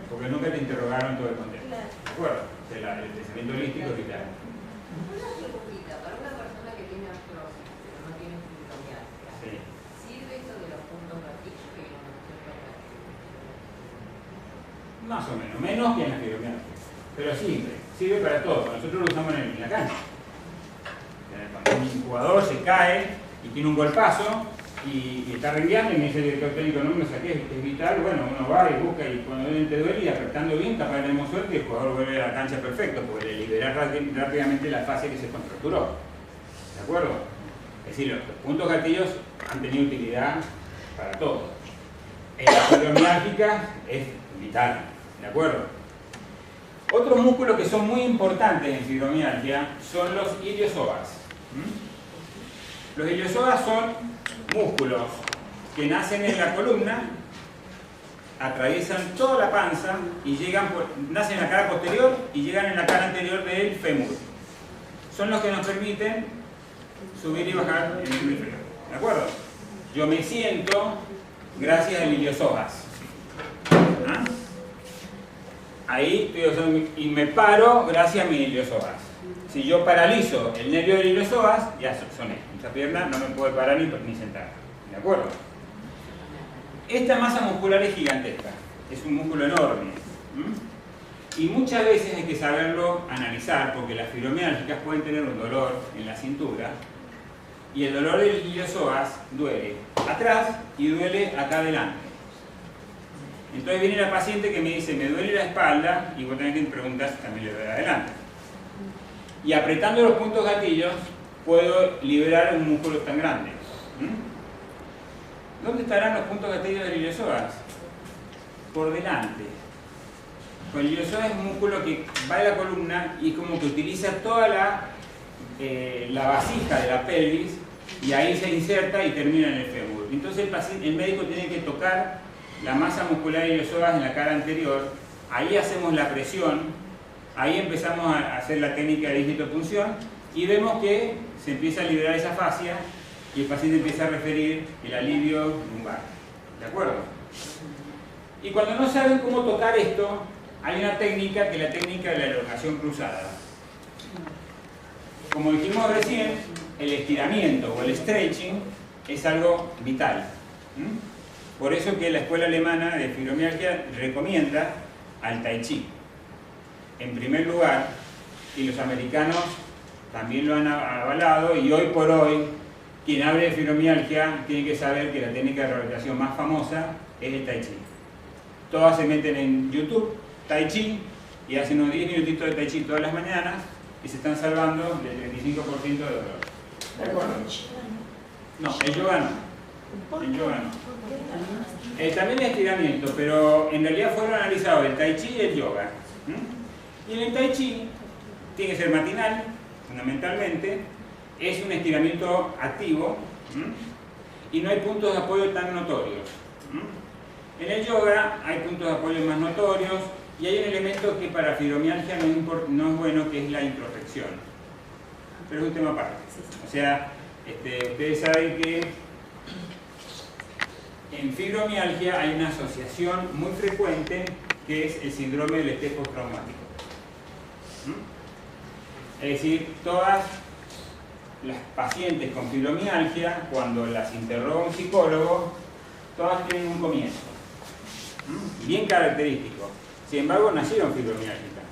porque nunca te interrogaron todo el contexto. Claro. ¿De acuerdo? El pensamiento holístico es vital. Una preguntita, para una persona que tiene artrosis, pero no tiene fibromialgia, Sí. ¿sirve esto de los puntos gatillo que no Más o menos que en la fibromialgia. Pero sirve para todo. Nosotros lo usamos en la cancha. Cuando un jugador se cae y tiene un golpazo y está rengueando y me dice el director técnico, no me saqué, es vital, bueno, uno va y busca y cuando te duele y apretando bien, capaz tenemos suerte y el jugador vuelve a la cancha perfecto, porque le libera rápidamente la fase que se contracturó. ¿De acuerdo? Es decir, los puntos gatillos han tenido utilidad para todo. En la fibromialgia es vital. ¿De acuerdo? Otros músculos que son muy importantes en fibromialgia son los iliopsoas. Los iliosoas son músculos que nacen en la columna, atraviesan toda la panza y nacen en la cara posterior y llegan en la cara anterior del fémur. Son los que nos permiten subir y bajar el hemisferio. ¿De acuerdo? Yo me siento gracias a mis iliosoas. ¿Ah? Ahí estoy usando, y me paro gracias a mis iliosoas. Si yo paralizo el nervio del iliosoas, ya soné. Esta pierna no me puede parar ni sentar. ¿De acuerdo? Esta masa muscular es gigantesca, es un músculo enorme. Y muchas veces hay que saberlo analizar, porque las fibromialgias pueden tener un dolor en la cintura, y el dolor del iliosoas duele atrás y duele acá adelante. Entonces viene la paciente que me dice, me duele la espalda, y vos tenés que preguntar si también le duele adelante. Y apretando los puntos gatillos, puedo liberar un músculo tan grande. ¿Dónde estarán los puntos gatillos del iliosoas? Por delante. El iliosoas es un músculo que va de la columna y como que utiliza toda la vasija de la pelvis, y ahí se inserta y termina en el fémur. Entonces el médico tiene que tocar la masa muscular del iliosoas en la cara anterior, ahí hacemos la presión, ahí empezamos a hacer la técnica de digitopunción y vemos que se empieza a liberar esa fascia y el paciente empieza a referir el alivio lumbar. ¿De acuerdo? Y cuando no saben cómo tocar esto, hay una técnica que es la técnica de la elongación cruzada. Como dijimos recién, el estiramiento o el stretching es algo vital. Por eso que la Escuela Alemana de Fibromialgia recomienda al Tai Chi. En primer lugar, y los americanos también lo han avalado, y hoy por hoy, quien hable de fibromialgia tiene que saber que la técnica de rehabilitación más famosa es el Tai Chi. Todas se meten en YouTube, Tai Chi, y hacen unos 10 minutitos de Tai Chi todas las mañanas y se están salvando del 35% de dolor. ¿De acuerdo? No, el yoga no. El yoga no. También el estiramiento, pero en realidad fueron analizados el Tai Chi y el yoga. Y en el Tai Chi tiene que ser matinal, fundamentalmente, es un estiramiento activo y no hay puntos de apoyo tan notorios. En el yoga hay puntos de apoyo más notorios y hay un elemento que para fibromialgia no es bueno, que es la introspección. Pero es un tema aparte. O sea, ustedes saben que en fibromialgia hay una asociación muy frecuente que es el síndrome del estrés postraumático. Es decir, todas las pacientes con fibromialgia, cuando las interroga un psicólogo, todas tienen un comienzo bien característico. Sin embargo, nacieron fibromialgicas,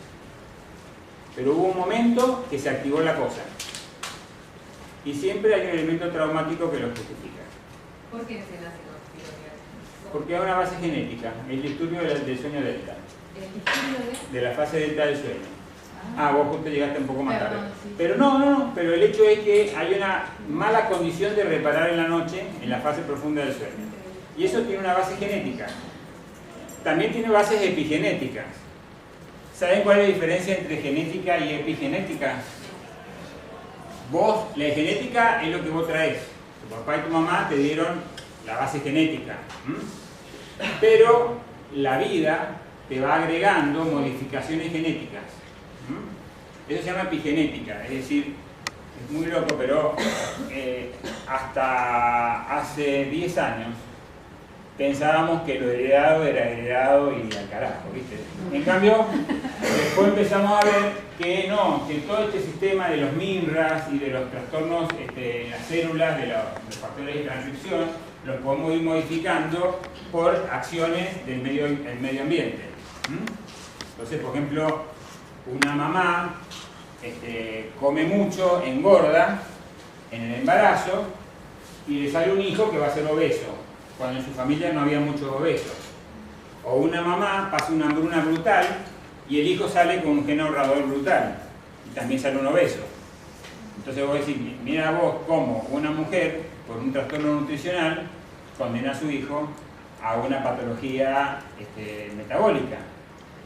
pero hubo un momento que se activó la cosa y siempre hay un elemento traumático que lo justifica. ¿Por qué se nace con fibromialgia? Porque hay una base genética, el disturbio del sueño delta, ¿El disturbio de la fase delta del sueño. Vos justo llegaste un poco más tarde. Sí. Pero no, pero el hecho es que hay una mala condición de reparar en la noche, en la fase profunda del sueño. Y eso tiene una base genética. También tiene bases epigenéticas. ¿Saben cuál es la diferencia entre genética y epigenética? La genética es lo que vos traes. Tu papá y tu mamá te dieron la base genética. Pero la vida te va agregando modificaciones genéticas. Eso se llama epigenética, es decir, es muy loco, pero hasta hace 10 años pensábamos que lo heredado era heredado y al carajo, ¿viste? En cambio, después empezamos a ver que no, que todo este sistema de los MINRAS y de los trastornos en las células, de los factores de transcripción, los podemos ir modificando por acciones del medio ambiente. Entonces, por ejemplo, una mamá come mucho, engorda en el embarazo y le sale un hijo que va a ser obeso, cuando en su familia no había muchos obesos. O una mamá pasa una hambruna brutal y el hijo sale con un gen ahorrador brutal y también sale un obeso. Entonces vos decís, mira vos cómo una mujer por un trastorno nutricional condena a su hijo a una patología metabólica.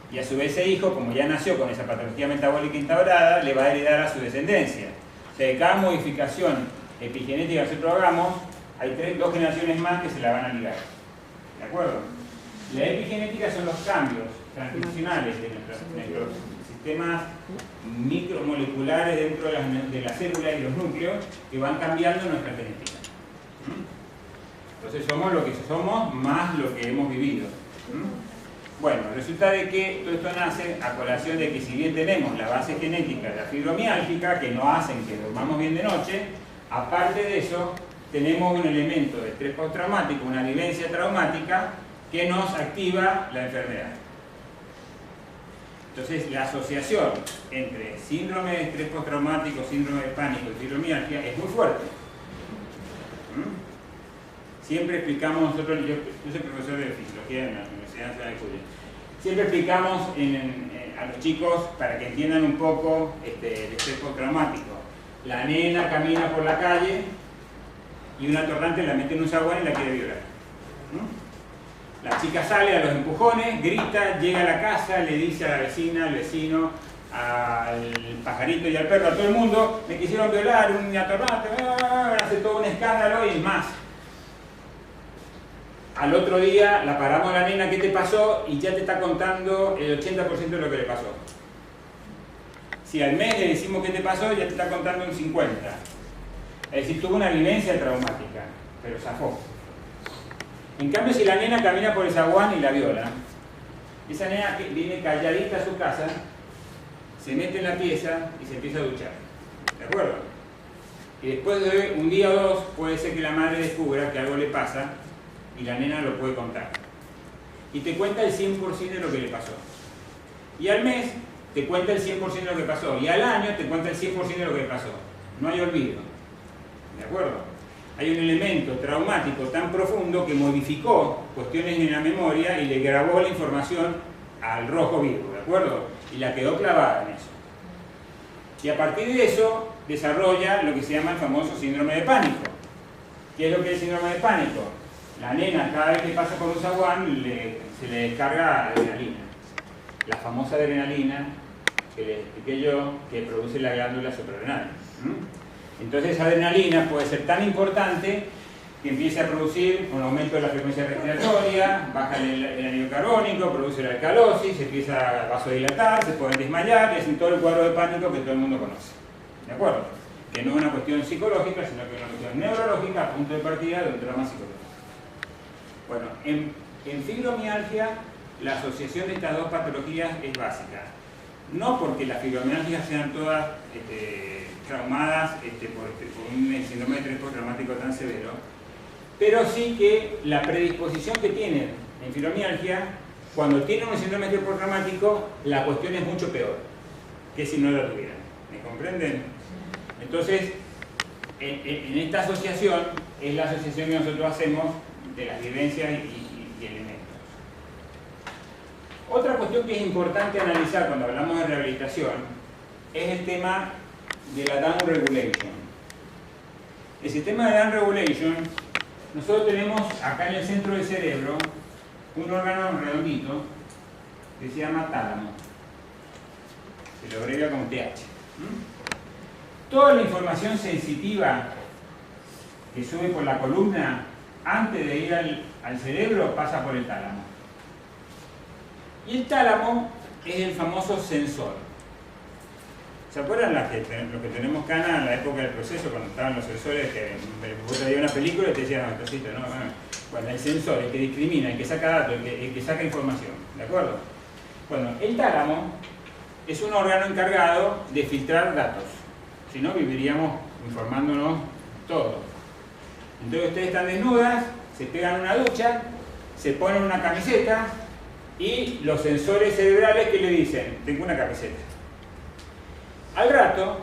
Y a su vez ese hijo, como ya nació con esa patología metabólica instaurada, le va a heredar a su descendencia. O sea, cada modificación epigenética que nosotros hagamos, hay dos generaciones más que se la van a ligar. ¿De acuerdo? La epigenética son los cambios transcripcionales de nuestros sistemas micromoleculares dentro de las células y los núcleos que van cambiando nuestra genética. Entonces somos lo que somos más lo que hemos vivido. Bueno, resulta de que todo esto nace a colación de que si bien tenemos la base genética de la fibromialgia, que no hacen que dormamos bien de noche, aparte de eso tenemos un elemento de estrés postraumático, una vivencia traumática que nos activa la enfermedad. Entonces la asociación entre síndrome de estrés postraumático, síndrome de pánico y fibromialgia es muy fuerte. Siempre explicamos nosotros, yo soy profesor de fisiología en la Universidad Nacional de Cuyo, siempre explicamos a los chicos para que entiendan un poco el estrés postraumático. La nena camina por la calle y un atorrante la mete en un zaguán y la quiere violar. La chica sale a los empujones, grita, llega a la casa, le dice a la vecina, al vecino, al pajarito y al perro, a todo el mundo, me quisieron violar, un atorrante, hace todo un escándalo y más. Al otro día la paramos a la nena, ¿qué te pasó? Y ya te está contando el 80% de lo que le pasó. Si al mes le decimos qué te pasó, ya te está contando un 50%. Es decir, tuvo una vivencia traumática, pero zafó. En cambio, si la nena camina por el zaguán y la viola, esa nena viene calladita a su casa, se mete en la pieza y se empieza a duchar. ¿De acuerdo? Y después de un día o dos puede ser que la madre descubra que algo le pasa y la nena lo puede contar. Y te cuenta el 100% de lo que le pasó. Y al mes te cuenta el 100% de lo que pasó. Y al año te cuenta el 100% de lo que le pasó. No hay olvido. ¿De acuerdo? Hay un elemento traumático tan profundo que modificó cuestiones en la memoria y le grabó la información al rojo vivo, ¿de acuerdo? Y la quedó clavada en eso. Y a partir de eso desarrolla lo que se llama el famoso síndrome de pánico. ¿Qué es lo que es el síndrome de pánico? La nena, cada vez que pasa por un zaguán, se le descarga adrenalina. La famosa adrenalina que les expliqué yo, que produce la glándula suprarrenal. Entonces esa adrenalina puede ser tan importante que empiece a producir un aumento de la frecuencia respiratoria, baja el anhídrido carbónico, produce la alcalosis, se empieza a vasodilatar, se pueden desmayar y hacen todo el cuadro de pánico que todo el mundo conoce. ¿De acuerdo? Que no es una cuestión psicológica, sino que es una cuestión neurológica a punto de partida de un trauma psicológico. Bueno, en fibromialgia la asociación de estas dos patologías es básica. No porque las fibromialgias sean todas traumadas por un síndrome de estrés postraumático tan severo, pero sí que la predisposición que tienen en fibromialgia, cuando tienen un síndrome de estrés postraumático, la cuestión es mucho peor que si no la tuvieran. ¿Me comprenden? Entonces, en esta asociación es la asociación que nosotros hacemos de las vivencias y elementos. Otra cuestión que es importante analizar cuando hablamos de rehabilitación es el tema de la down regulation. El sistema de down regulation, nosotros tenemos acá en el centro del cerebro un órgano redondito que se llama tálamo. Se lo abrevia como TH. Toda la información sensitiva que sube por la columna antes de ir al cerebro pasa por el tálamo. Y el tálamo es el famoso sensor. ¿Se acuerdan los que tenemos cana en la época del proceso, cuando estaban los sensores, que vos traías una película y te decían, no, cosito, no, bueno, el sensor, el que discrimina, el que saca datos, el que saca información, ¿de acuerdo? Bueno, el tálamo es un órgano encargado de filtrar datos, si no viviríamos informándonos todos. Entonces ustedes están desnudas, se pegan una ducha, se ponen una camiseta y los sensores cerebrales que le dicen, tengo una camiseta. Al rato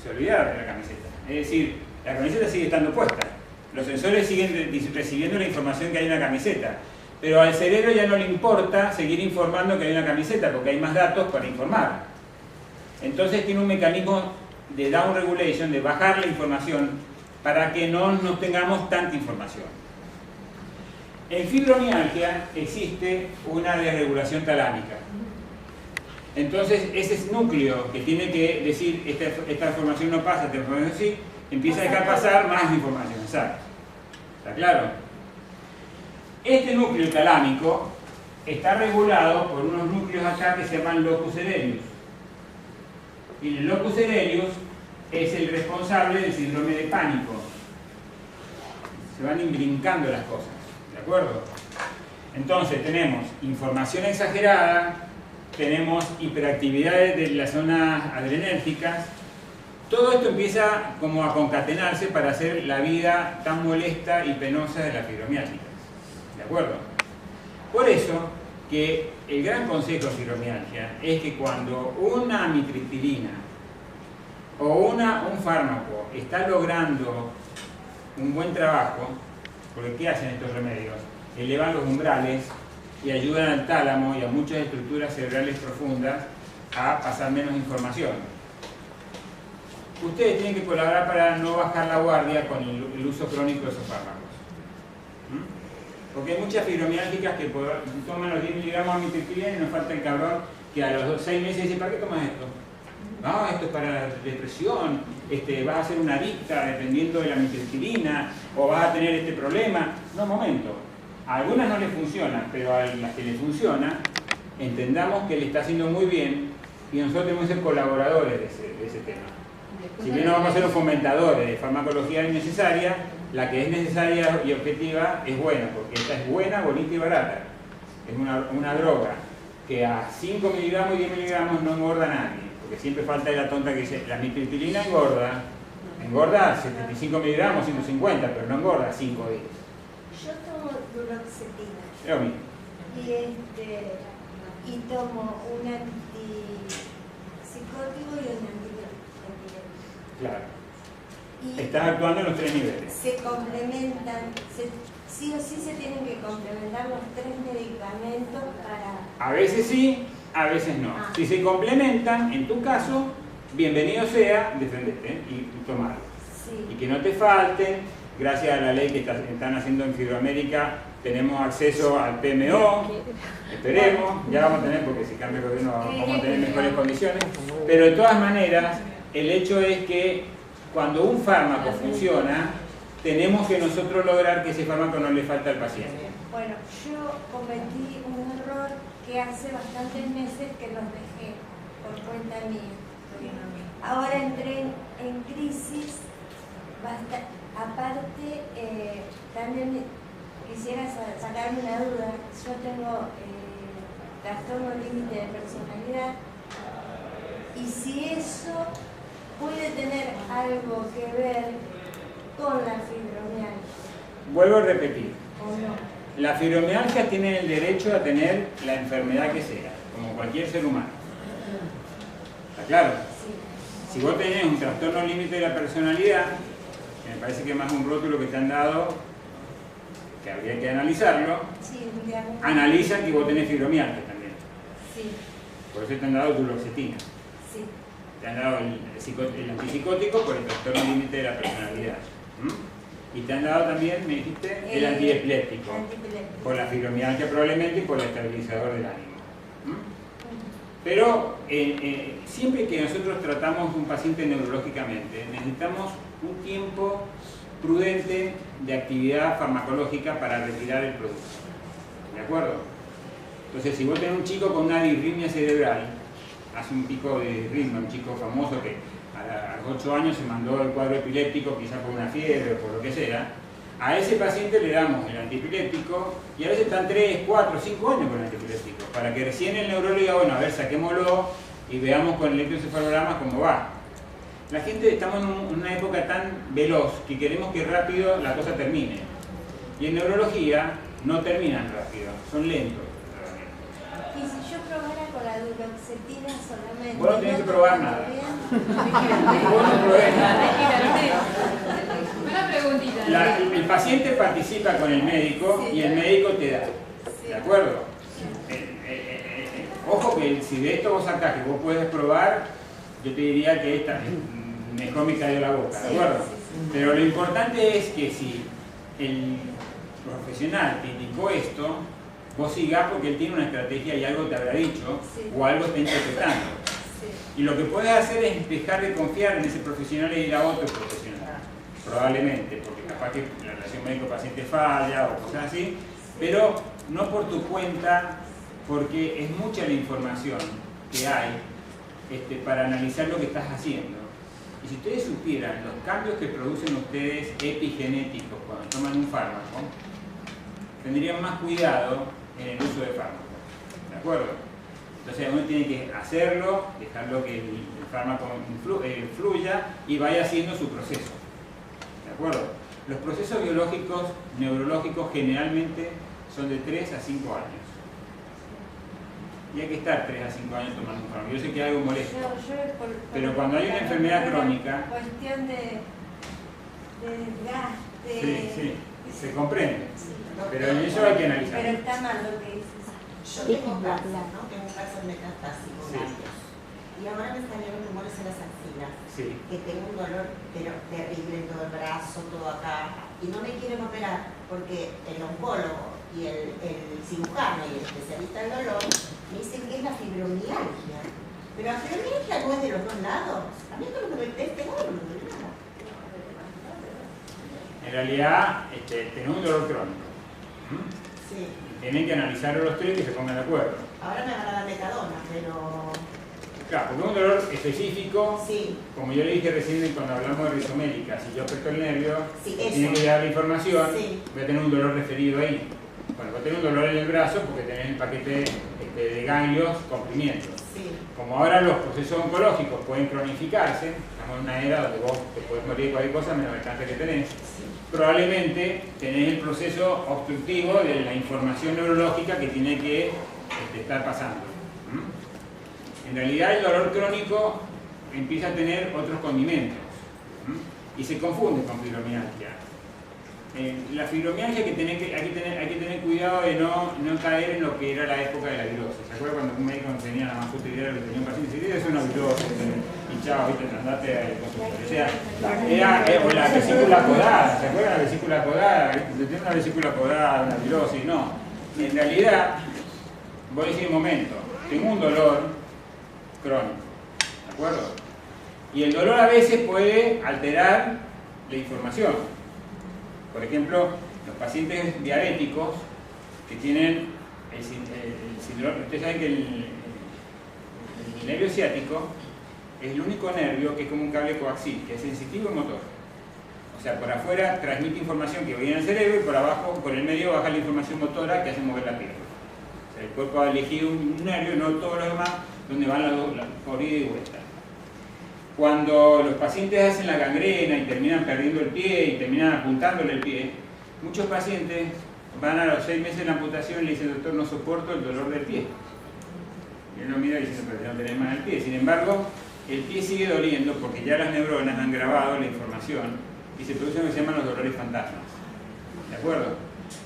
se olvidaron de la camiseta, es decir, la camiseta sigue estando puesta, los sensores siguen recibiendo la información que hay en la camiseta, pero al cerebro ya no le importa seguir informando que hay una camiseta porque hay más datos para informar. Entonces tiene un mecanismo de down regulation, de bajar la información para que no nos tengamos tanta información. En fibromialgia existe una desregulación talámica. Entonces ese núcleo que tiene que decir esta información no pasa, esta información sí, empieza a dejar pasar más información. Exacto. ¿Está claro? Este núcleo talámico está regulado por unos núcleos acá que se llaman locus coeruleus. Y el locus coeruleus es el responsable del síndrome de pánico. Se van imbrincando las cosas, ¿de acuerdo? Entonces tenemos información exagerada, tenemos hiperactividades de las zonas adrenérgicas. Todo esto empieza como a concatenarse para hacer la vida tan molesta y penosa de las fibromialgias, ¿de acuerdo? Por eso que el gran consejo de fibromialgia es que cuando una amitriptilina o un fármaco está logrando un buen trabajo, porque ¿qué hacen estos remedios? Elevan los umbrales y ayudan al tálamo y a muchas estructuras cerebrales profundas a pasar menos información. Ustedes tienen que colaborar para no bajar la guardia con el uso crónico de esos fármacos. Porque hay muchas fibromiálgicas que toman los 10 miligramos de amitriptilina y nos falta el cabrón que a los 6 meses dice, ¿para qué tomas esto? No, esto es para la depresión, vas a ser una adicta dependiendo de la amitriptilina, o vas a tener este problema. No, momento. A algunas no les funciona, pero a las que les funciona, entendamos que le está haciendo muy bien y nosotros tenemos que ser colaboradores de ese tema. Si bien no vamos a ser los fomentadores de farmacología innecesaria, la que es necesaria y objetiva es buena, porque esta es buena, bonita y barata. Es una droga que a 5 miligramos y 10 miligramos no engorda a nadie, porque siempre falta la tonta que dice, la amitriptilina engorda 75 miligramos, 150, pero no engorda 5 o 10. Yo tomo duloxetina. Lo mismo. Y tomo un antipsicótico y un antiepiléptico. Claro. Y estás actuando en los 3 niveles. Se complementan, sí o sí se tienen que complementar los 3 medicamentos para... A veces sí, a veces no. Si se complementan, en tu caso, bienvenido sea, defendete y tomarlo. Sí. Y que no te falten. Gracias a la ley que están haciendo en Fibroamérica, tenemos acceso al PMO, esperemos, ya vamos a tener, porque si cambia el gobierno vamos a tener mejores condiciones, pero de todas maneras, el hecho es que cuando un fármaco funciona, tenemos que nosotros lograr que ese fármaco no le falte al paciente. Bueno, yo cometí un error que hace bastantes meses que los dejé por cuenta mía. Ahora entré en crisis. Aparte, también quisiera sacarme una duda. Yo tengo trastorno límite de personalidad, y si eso puede tener algo que ver con la fibromialgia. Vuelvo a repetir. ¿O no? La fibromialgia tiene el derecho a tener la enfermedad que sea, como cualquier ser humano. ¿Está claro? Sí. Si vos tenés un trastorno límite de la personalidad, me parece que es más un rótulo que te han dado, que habría que analizarlo, Sí, analizan que vos tenés fibromialgia también. Sí, Por eso te han dado duloxetina. sí. Te han dado el antipsicótico por el trastorno límite de la personalidad. Y te han dado también, me dijiste, el antiepiléptico. Por la fibromialgia probablemente y por el estabilizador del ánimo. Pero siempre que nosotros tratamos a un paciente neurológicamente, necesitamos un tiempo prudente de actividad farmacológica para retirar el producto. ¿De acuerdo? Entonces, si vos tenés un chico con una disritmia cerebral, hace un pico de ritmo, un chico famoso que a los 8 años se mandó el cuadro epiléptico, quizás por una fiebre o por lo que sea, a ese paciente le damos el antiepiléptico y a veces están 3, 4, 5 años con el antiepiléptico, para que recién el neurólogo diga, bueno, a ver, saquémoslo y veamos con el electroencefalograma cómo va. La gente, estamos en una época tan veloz que queremos que rápido la cosa termine. Y en neurología no terminan rápido, son lentos. Y si yo probara con la duloxetina solamente... Vos no tenés que probar nada. Vos no probés nada. Una preguntita. El paciente participa con el médico y el médico te da. ¿De acuerdo? Ojo que si de esto vos sacás que vos puedes probar, yo te diría que esta mejor me cayó la boca, ¿de acuerdo? Pero lo importante es que si el profesional te indicó esto, vos sigás porque él tiene una estrategia y algo te habrá dicho o algo está interpretando. Y lo que puedes hacer es dejar de confiar en ese profesional e ir a otro profesional. probablemente, porque capaz que la relación médico-paciente falla o cosas así, pero no por tu cuenta, porque es mucha la información que hay para analizar lo que estás haciendo. Y si ustedes supieran los cambios que producen ustedes epigenéticos cuando toman un fármaco, tendrían más cuidado en el uso de fármacos. ¿De acuerdo? Entonces uno tiene que hacerlo, dejarlo que el fármaco fluya y vaya haciendo su proceso. ¿De acuerdo? Los procesos biológicos, neurológicos, generalmente son de 3 a 5 años. Y hay que estar 3 a 5 años tomando un fármaco. Yo sé que es algo molesto, pero cuando hay una enfermedad crónica... Cuestión de desgaste... Sí, se comprende. Pero en eso hay que analizar. Pero está mal lo que dices. Yo tengo cáncer, ¿no? Tengo un cáncer metastásico Sí. años. Y ahora me salieron tumores en las axilas. Sí. Que tengo un dolor pero terrible en todo el brazo, todo acá. Y no me quieren operar porque el oncólogo y el cirujano y el especialista del dolor me dicen que es la fibromialgia. Pero la fibromialgia no es de los dos lados. A mí todo lo que me este no me duele nada. En realidad, tenés un dolor crónico. Sí. Tienen que analizarlo los tres y que se pongan de acuerdo. Ahora me agarra la metadona, pero... Claro, porque un dolor específico, Sí. como yo le dije recién cuando hablamos de rizomélica, si yo aprieto el nervio, Sí, tiene eso. que dar la información, Sí. voy a tener un dolor referido ahí. Bueno, voy a tener un dolor en el brazo porque tenés el paquete de ganglios comprimiendo. Sí. Como ahora los procesos oncológicos pueden cronificarse, estamos en una era donde vos te podés morir de cualquier cosa menos el cáncer que tenés, probablemente tenés el proceso obstructivo de la información neurológica que tiene que estar pasando. En realidad el dolor crónico empieza a tener otros condimentos y se confunde con fibromialgia. La fibromialgia hay que tener cuidado de no caer en lo que era la época de la virosis. ¿Se acuerdan cuando un médico tenía la más utilidad de lo que tenía un paciente? Si es una virosis, y chao, viste, andate al consultorio. O sea, o la vesícula podada, ¿se acuerdan la vesícula podada? Tiene una vesícula podada, una virosis, no. En realidad, voy a decir un momento, tengo un dolor crónico, ¿de acuerdo? Y el dolor a veces puede alterar la información. Por ejemplo, los pacientes diabéticos que tienen el síndrome, ustedes saben que el nervio ciático es el único nervio que es como un cable coaxil, que es sensitivo y motor. O sea, por afuera transmite información que viene al cerebro y por abajo, por el medio, baja la información motora que hace mover la pierna. O sea, el cuerpo ha elegido un nervio, no todos los demás, donde van por ida y vuelta. Cuando los pacientes hacen la gangrena y terminan perdiendo el pie y terminan apuntándole el pie, muchos pacientes van a los 6 meses de la amputación y le dicen, doctor, no soporto el dolor del pie. Y él lo mira y dice, pero no tenés más el pie. Sin embargo, el pie sigue doliendo porque ya las neuronas han grabado la información y se producen lo que se llaman los dolores fantasmas. ¿De acuerdo?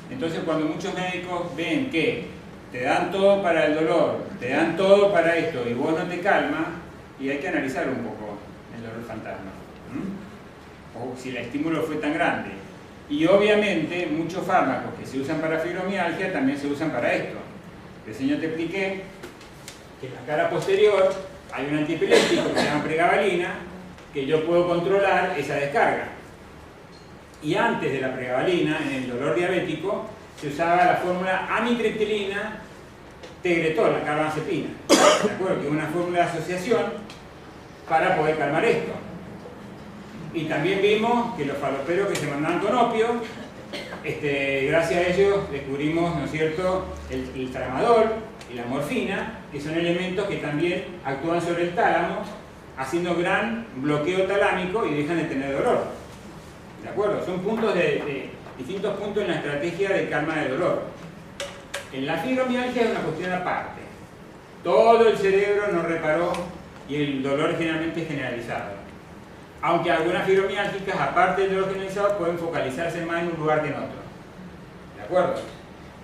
Entonces, cuando muchos médicos ven que te dan todo para el dolor, te dan todo para esto y vos no te calmas, y hay que analizar un poco el dolor fantasma. O si el estímulo fue tan grande. Y obviamente muchos fármacos que se usan para fibromialgia también se usan para esto. Recién yo te expliqué que en la cara posterior hay un antiepiléptico que se llama pregabalina, que yo puedo controlar esa descarga. Y antes de la pregabalina, en el dolor diabético, se usaba la fórmula amitriptilina tegretol, la carbamazepina. ¿De acuerdo? Que es una fórmula de asociación para poder calmar esto. Y también vimos que los faloperos que se mandaban con opio, gracias a ellos descubrimos, ¿no es cierto?, el tramadol y la morfina, que son elementos que también actúan sobre el tálamo, haciendo gran bloqueo talámico y dejan de tener dolor. ¿De acuerdo? Son puntos distintos puntos en la estrategia de calma de dolor. En la fibromialgia es una cuestión aparte. Todo el cerebro no reparó y el dolor es generalmente generalizado. Aunque algunas fibromiálgicas, aparte del dolor generalizado, pueden focalizarse más en un lugar que en otro. ¿De acuerdo?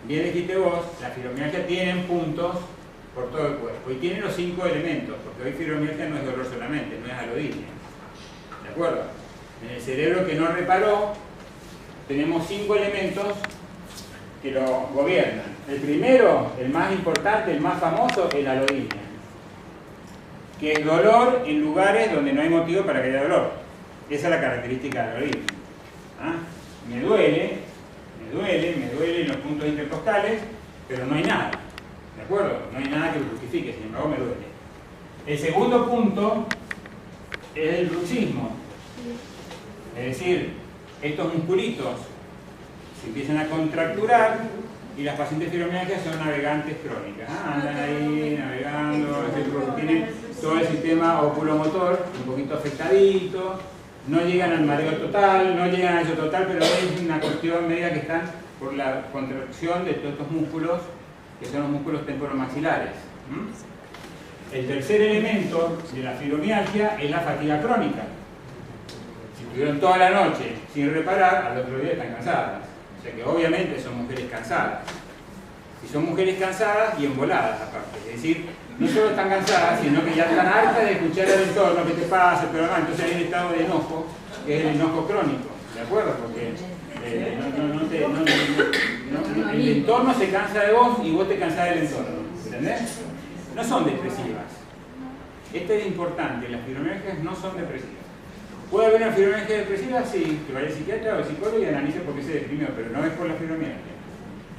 Bien dijiste vos, la fibromialgia tienen puntos por todo el cuerpo y tienen los 5 elementos, porque hoy fibromialgia no es dolor solamente, no es alodinia. ¿De acuerdo? En el cerebro que no reparó, tenemos 5 elementos que lo gobiernan. El primero, el más importante, el más famoso, es la alodinia, que es dolor en lugares donde no hay motivo para que haya dolor. Esa es la característica de la alodinia. me duele en los puntos intercostales, pero no hay nada, ¿de acuerdo? No hay nada que lo justifique, sin embargo me duele. El segundo punto es el bruxismo, es decir, estos musculitos se empiezan a contracturar y las pacientes fibromialgias son navegantes crónicas, andan ahí navegando, tienen todo el sistema oculomotor un poquito afectadito, no llegan al mareo total, no llegan a eso total, pero es una cuestión media que están por la contracción de todos estos músculos, que son los músculos temporomaxilares. El tercer elemento de la fibromialgia es la fatiga crónica. Si estuvieron toda la noche sin reparar, al otro día están cansadas. O sea que obviamente son mujeres cansadas. Y son mujeres cansadas y emboladas aparte. Es decir, no solo están cansadas, sino que ya están hartas de escuchar el entorno, que te pasa, pero no, entonces hay un estado de enojo, que es el enojo crónico, ¿de acuerdo? Porque el entorno se cansa de vos y vos te cansás del entorno, ¿entendés? No son depresivas. Esto es importante, las fibromialgias no son depresivas. ¿Puede haber una fibromialgia depresiva? Sí, que vaya al psiquiatra o al psicólogo y analice por qué se deprimió, pero no es por la fibromialgia.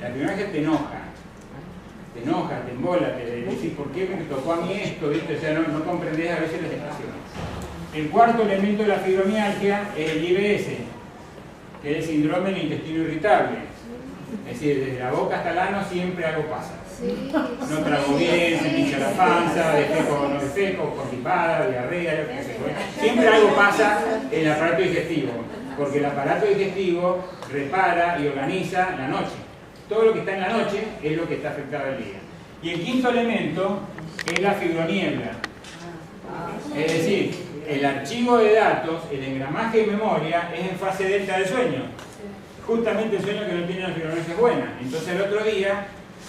La fibromialgia te enoja, te embola, te decís, ¿por qué me tocó a mí esto? ¿Viste? O sea, no comprendés a veces las situaciones. El cuarto elemento de la fibromialgia es el IBS, que es el síndrome del intestino irritable. Es decir, desde la boca hasta el ano siempre algo pasa. No trago bien, se pincha la panza, defeco, no defeco, constipada, diarrea, siempre algo pasa en el aparato digestivo, porque el aparato digestivo repara y organiza la noche. Todo lo que está en la noche es lo que está afectado el día. Y el quinto elemento es la fibroniebla. Es decir, el archivo de datos, el engramaje de memoria es en fase delta del sueño. Justamente el sueño que no tiene la fibromialgia buena. Entonces el otro día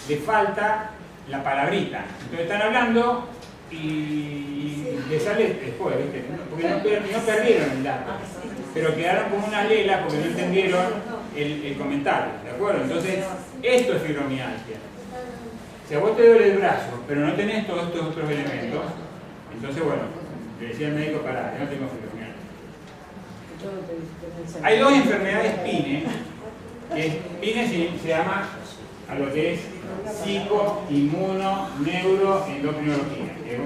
le falta la palabrita. Entonces están hablando y le sale después, ¿viste? Porque no perdieron el dato, pero quedaron como una lela porque no entendieron el comentario, ¿de acuerdo? Entonces, esto es fibromialgia. Si a vos te duele el brazo, pero no tenés todos estos otros elementos, entonces, bueno, le decía al médico, pará, yo no tengo fibromialgia. Hay dos enfermedades PINE, que PINE se llama a lo que es psico-inmuno-neuroendocrinología, que es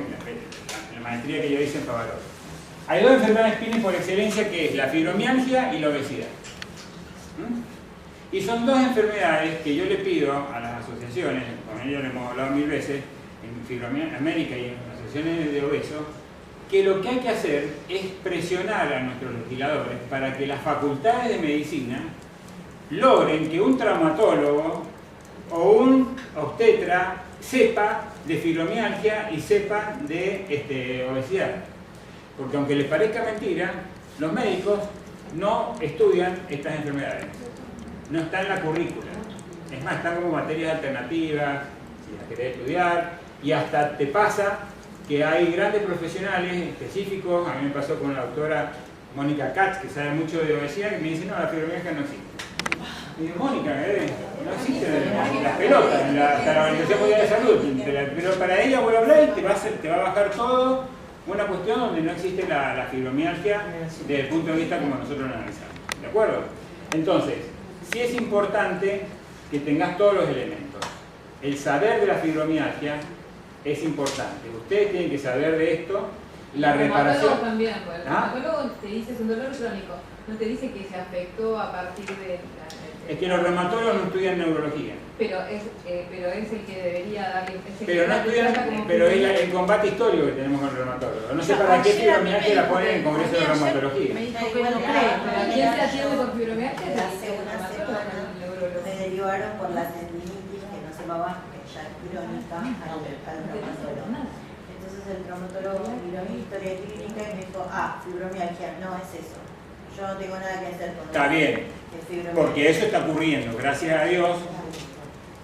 la maestría que yo hice en Pavarotti. Hay dos enfermedades PINE por excelencia, que es la fibromialgia y la obesidad. Y son dos enfermedades que yo le pido a las asociaciones, con ellas le hemos hablado 1000 veces, en Fibromialgia América y en asociaciones de obesos, que lo que hay que hacer es presionar a nuestros legisladores para que las facultades de medicina logren que un traumatólogo o un obstetra sepa de fibromialgia y sepa de obesidad. Porque aunque les parezca mentira, los médicos no estudian estas enfermedades. No está en la currícula. Es más, están como materias alternativas, si las querés estudiar, y hasta te pasa que hay grandes profesionales específicos. A mí me pasó con la doctora Mónica Katz, que sabe mucho de obesidad, que me dice, no, la fibromialgia no existe. Y digo, Mónica, no existe las pelotas, hasta la Organización Mundial de Salud, pero para ella voy a hablar y te va a bajar todo una cuestión donde no existe la fibromialgia desde el punto de vista como nosotros la analizamos. ¿De acuerdo? Entonces, sí es importante que tengas todos los elementos. El saber de la fibromialgia es importante. Ustedes tienen que saber de esto, la reparación. También, pues, el reumatólogo te dice es un dolor crónico, no te dice que se afectó a partir de... Es que los reumatólogos no estudian neurología. Pero es el que debería darle... Pero no estudian, pero es el combate histórico que tenemos con el reumatólogo. No sé para qué fibromialgia la ponen en el Congreso de Reumatología. Me dijo que no cree, pero ¿quién se atiende por fibromialgia? Hace una semana me derivaron por la tendinitis que no se va a que ya es crónica al reumatólogo. Entonces el traumatólogo me miró mi historia clínica y me dijo, fibromialgia, no es eso. Yo no tengo nada que hacer con Está bien, porque eso está ocurriendo, gracias a Dios.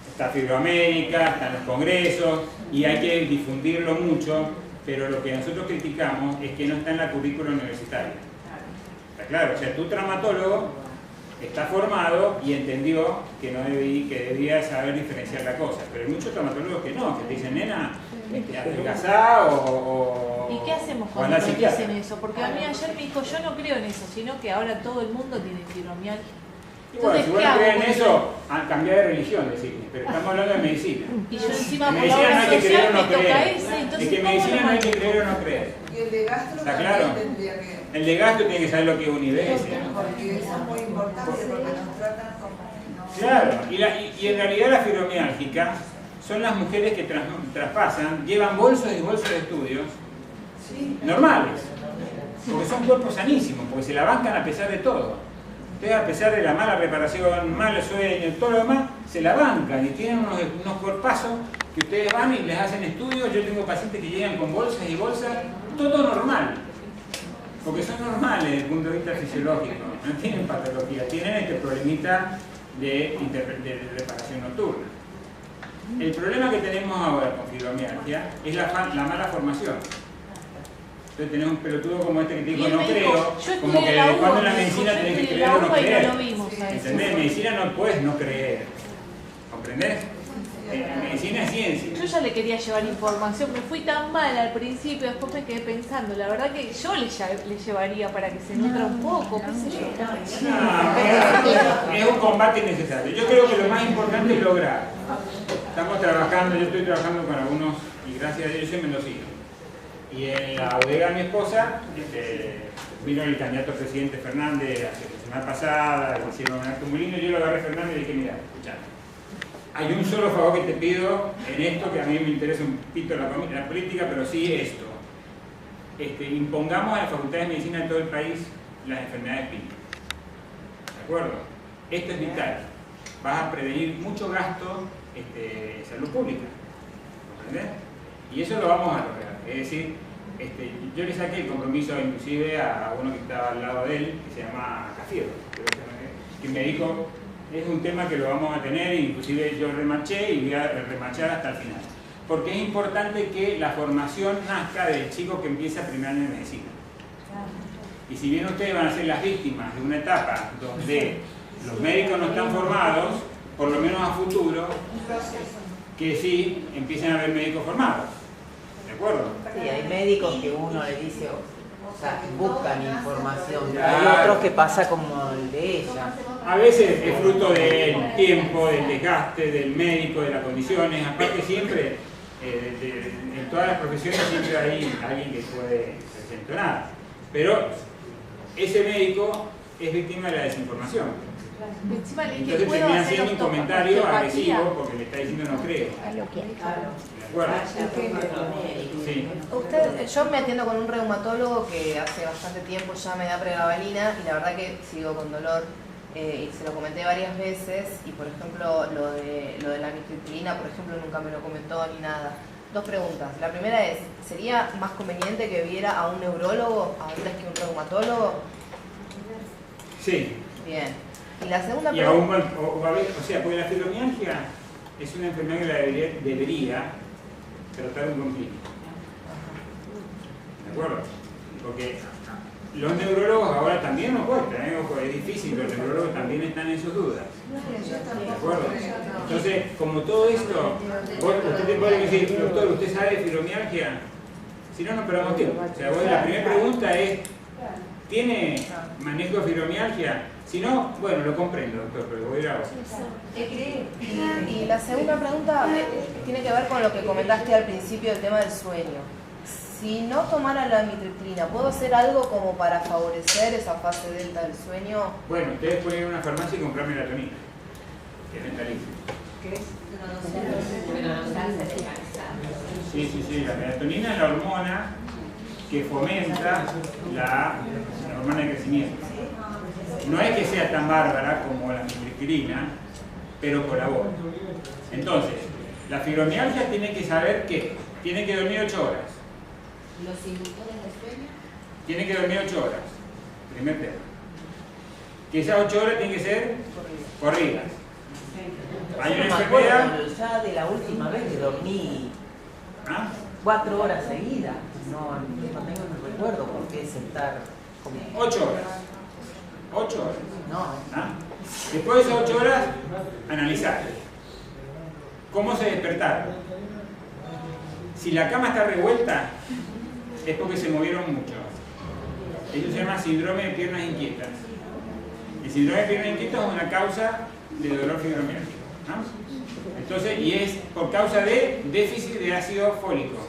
Está Fibroamérica, están los congresos y hay que difundirlo mucho, pero lo que nosotros criticamos es que no está en la currícula universitaria. Está claro, o sea, tu traumatólogo está formado y entendió que debía saber diferenciar la cosa, pero hay muchos traumatólogos que no, que te dicen, nena, adelgazá o ¿y qué hacemos cuando nos dicen eso? Porque a mí ayer me dijo, yo no creo en eso, sino que ahora todo el mundo tiene fibromialgia. Igual, si vos no crees en eso, cambiar de religión, decirle, pero estamos hablando de medicina. Y yo encima En por la medicina no obra hay que creer social o me no toca creer. ese, Es entonces que en ¿cómo medicina lo no hay que manejo? creer o no creer. Y el de gastro ¿Está también claro? tendría que... El de gasto tiene que saber lo que es un IBS. Porque eso es muy importante, porque nos tratan como... no- Claro, y en realidad la fibromialgia son las mujeres que traspasan, llevan bolsos y bolsos de estudios Sí. normales, porque son cuerpos sanísimos, porque se la bancan a pesar de todo. Entonces, a pesar de la mala preparación, mal sueño, todo lo demás, se la bancan y tienen unos cuerpazos que ustedes van y les hacen estudios. Yo tengo pacientes que llegan con bolsas y bolsas, todo normal, porque son normales desde el punto de vista fisiológico, no tienen patología, tienen este problemita de reparación nocturna. El problema que tenemos ahora con fibromialgia es la mala formación. Entonces tenemos un pelotudo como este que te Y dijo él no me creo, dijo, yo como que estudié la cuando en la UBA, medicina yo tenés que estudié creer o no la UBA y creer. no lo vimos a eso. ¿Entendés? En medicina no puedes no creer. ¿Comprendés? En medicina es ciencia. Yo ya le quería llevar información, me fui tan mal al principio, después me quedé pensando, la verdad que yo le llevaría para que se nutra un poco, qué sé yo. No, es un combate innecesario. Yo creo que lo más importante es lograr. Estamos trabajando, yo estoy trabajando con algunos, y gracias a Dios yo soy mendocino. Y en la bodega de mi esposa, vino el candidato presidente Fernández la semana pasada, le hicieron un acto muy lindo, yo lo agarré a Fernández y le dije, mira, escuchá, hay un solo favor que te pido en esto, que a mí me interesa un pito la política, pero sí esto. Impongamos a las facultades de medicina de todo el país las enfermedades PIN. ¿De acuerdo? Esto es vital. Vas a prevenir mucho gasto en salud pública. ¿Comprendés? Y eso lo vamos a lograr. Es decir, yo le saqué el compromiso inclusive a uno que estaba al lado de él, que se llama Cafiero, que me dijo, es un tema que lo vamos a tener, inclusive yo remarché y voy a remarchar hasta el final. Porque es importante que la formación nazca del chico que empieza primer año de medicina. Y si bien ustedes van a ser las víctimas de una etapa donde los médicos no están formados, por lo menos a futuro, que sí empiecen a haber médicos formados. ¿De acuerdo? Sí, hay médicos que uno le dice, o sea, buscan información, pero Claro. hay otros que pasa como el de ella. A veces es fruto del tiempo, del desgaste, del médico, de las condiciones. Aparte siempre, en todas las profesiones siempre hay alguien que puede desentonar. Pero ese médico es víctima de la desinformación. Encima le dije, Entonces ¿puedo termina hacer haciendo un comentario osteopatía? agresivo porque le está diciendo no creo. ¿De acuerdo? Sí. Yo me atiendo con un reumatólogo que hace bastante tiempo ya me da pregabalina y la verdad que sigo con dolor y se lo comenté varias veces y por ejemplo lo de la amitriptilina por ejemplo nunca me lo comentó ni nada. Dos preguntas. La primera es, ¿sería más conveniente que viera a un neurólogo antes que un reumatólogo? Sí. Bien. Y la segunda Y aún, pregunta... o sea, porque la fibromialgia es una enfermedad que la debería tratar un buen clínico. ¿De acuerdo? Porque los neurólogos ahora también nos cuesta, ojo, es difícil, los neurólogos también están en sus dudas. ¿De acuerdo? Entonces, como todo esto, usted te puede decir, doctor, ¿usted sabe de fibromialgia? Si no, no perdamos tiempo. O sea, la primera pregunta es, ¿tiene manejo de fibromialgia? Si no, bueno, lo comprendo, doctor, pero voy a ir a vos. Y la segunda pregunta tiene que ver con lo que comentaste al principio del tema del sueño. Si no tomara la amitriptilina, ¿puedo hacer algo como para favorecer esa fase delta del sueño? Bueno, ustedes pueden ir a una farmacia y comprar melatonina, que es mentalísima. ¿Qué es? Sí, la melatonina es la hormona que fomenta la hormona de crecimiento. No es que sea tan bárbara como la amitriptilina, pero colabora. Entonces, la fibromialgia tiene que saber que tiene que dormir 8 horas. ¿Los inductores de sueño? Tiene que dormir 8 horas. Primer tema. Que esas 8 horas tienen que ser corridas. Hay una Yo no me enfermedad. acuerdo ya de la última vez que dormí ¿Ah? 4 horas seguidas. No tengo el recuerdo porque es estar como... 8 horas. 8 horas. No, ¿Ah? Después de esas 8 horas, analizar. ¿Cómo se despertaron? Si la cama está revuelta, es porque se movieron mucho. Eso se llama síndrome de piernas inquietas. El síndrome de pierna inquieta es una causa de dolor fibromialgico, ¿no? Entonces, y es por causa de déficit de ácido fólico.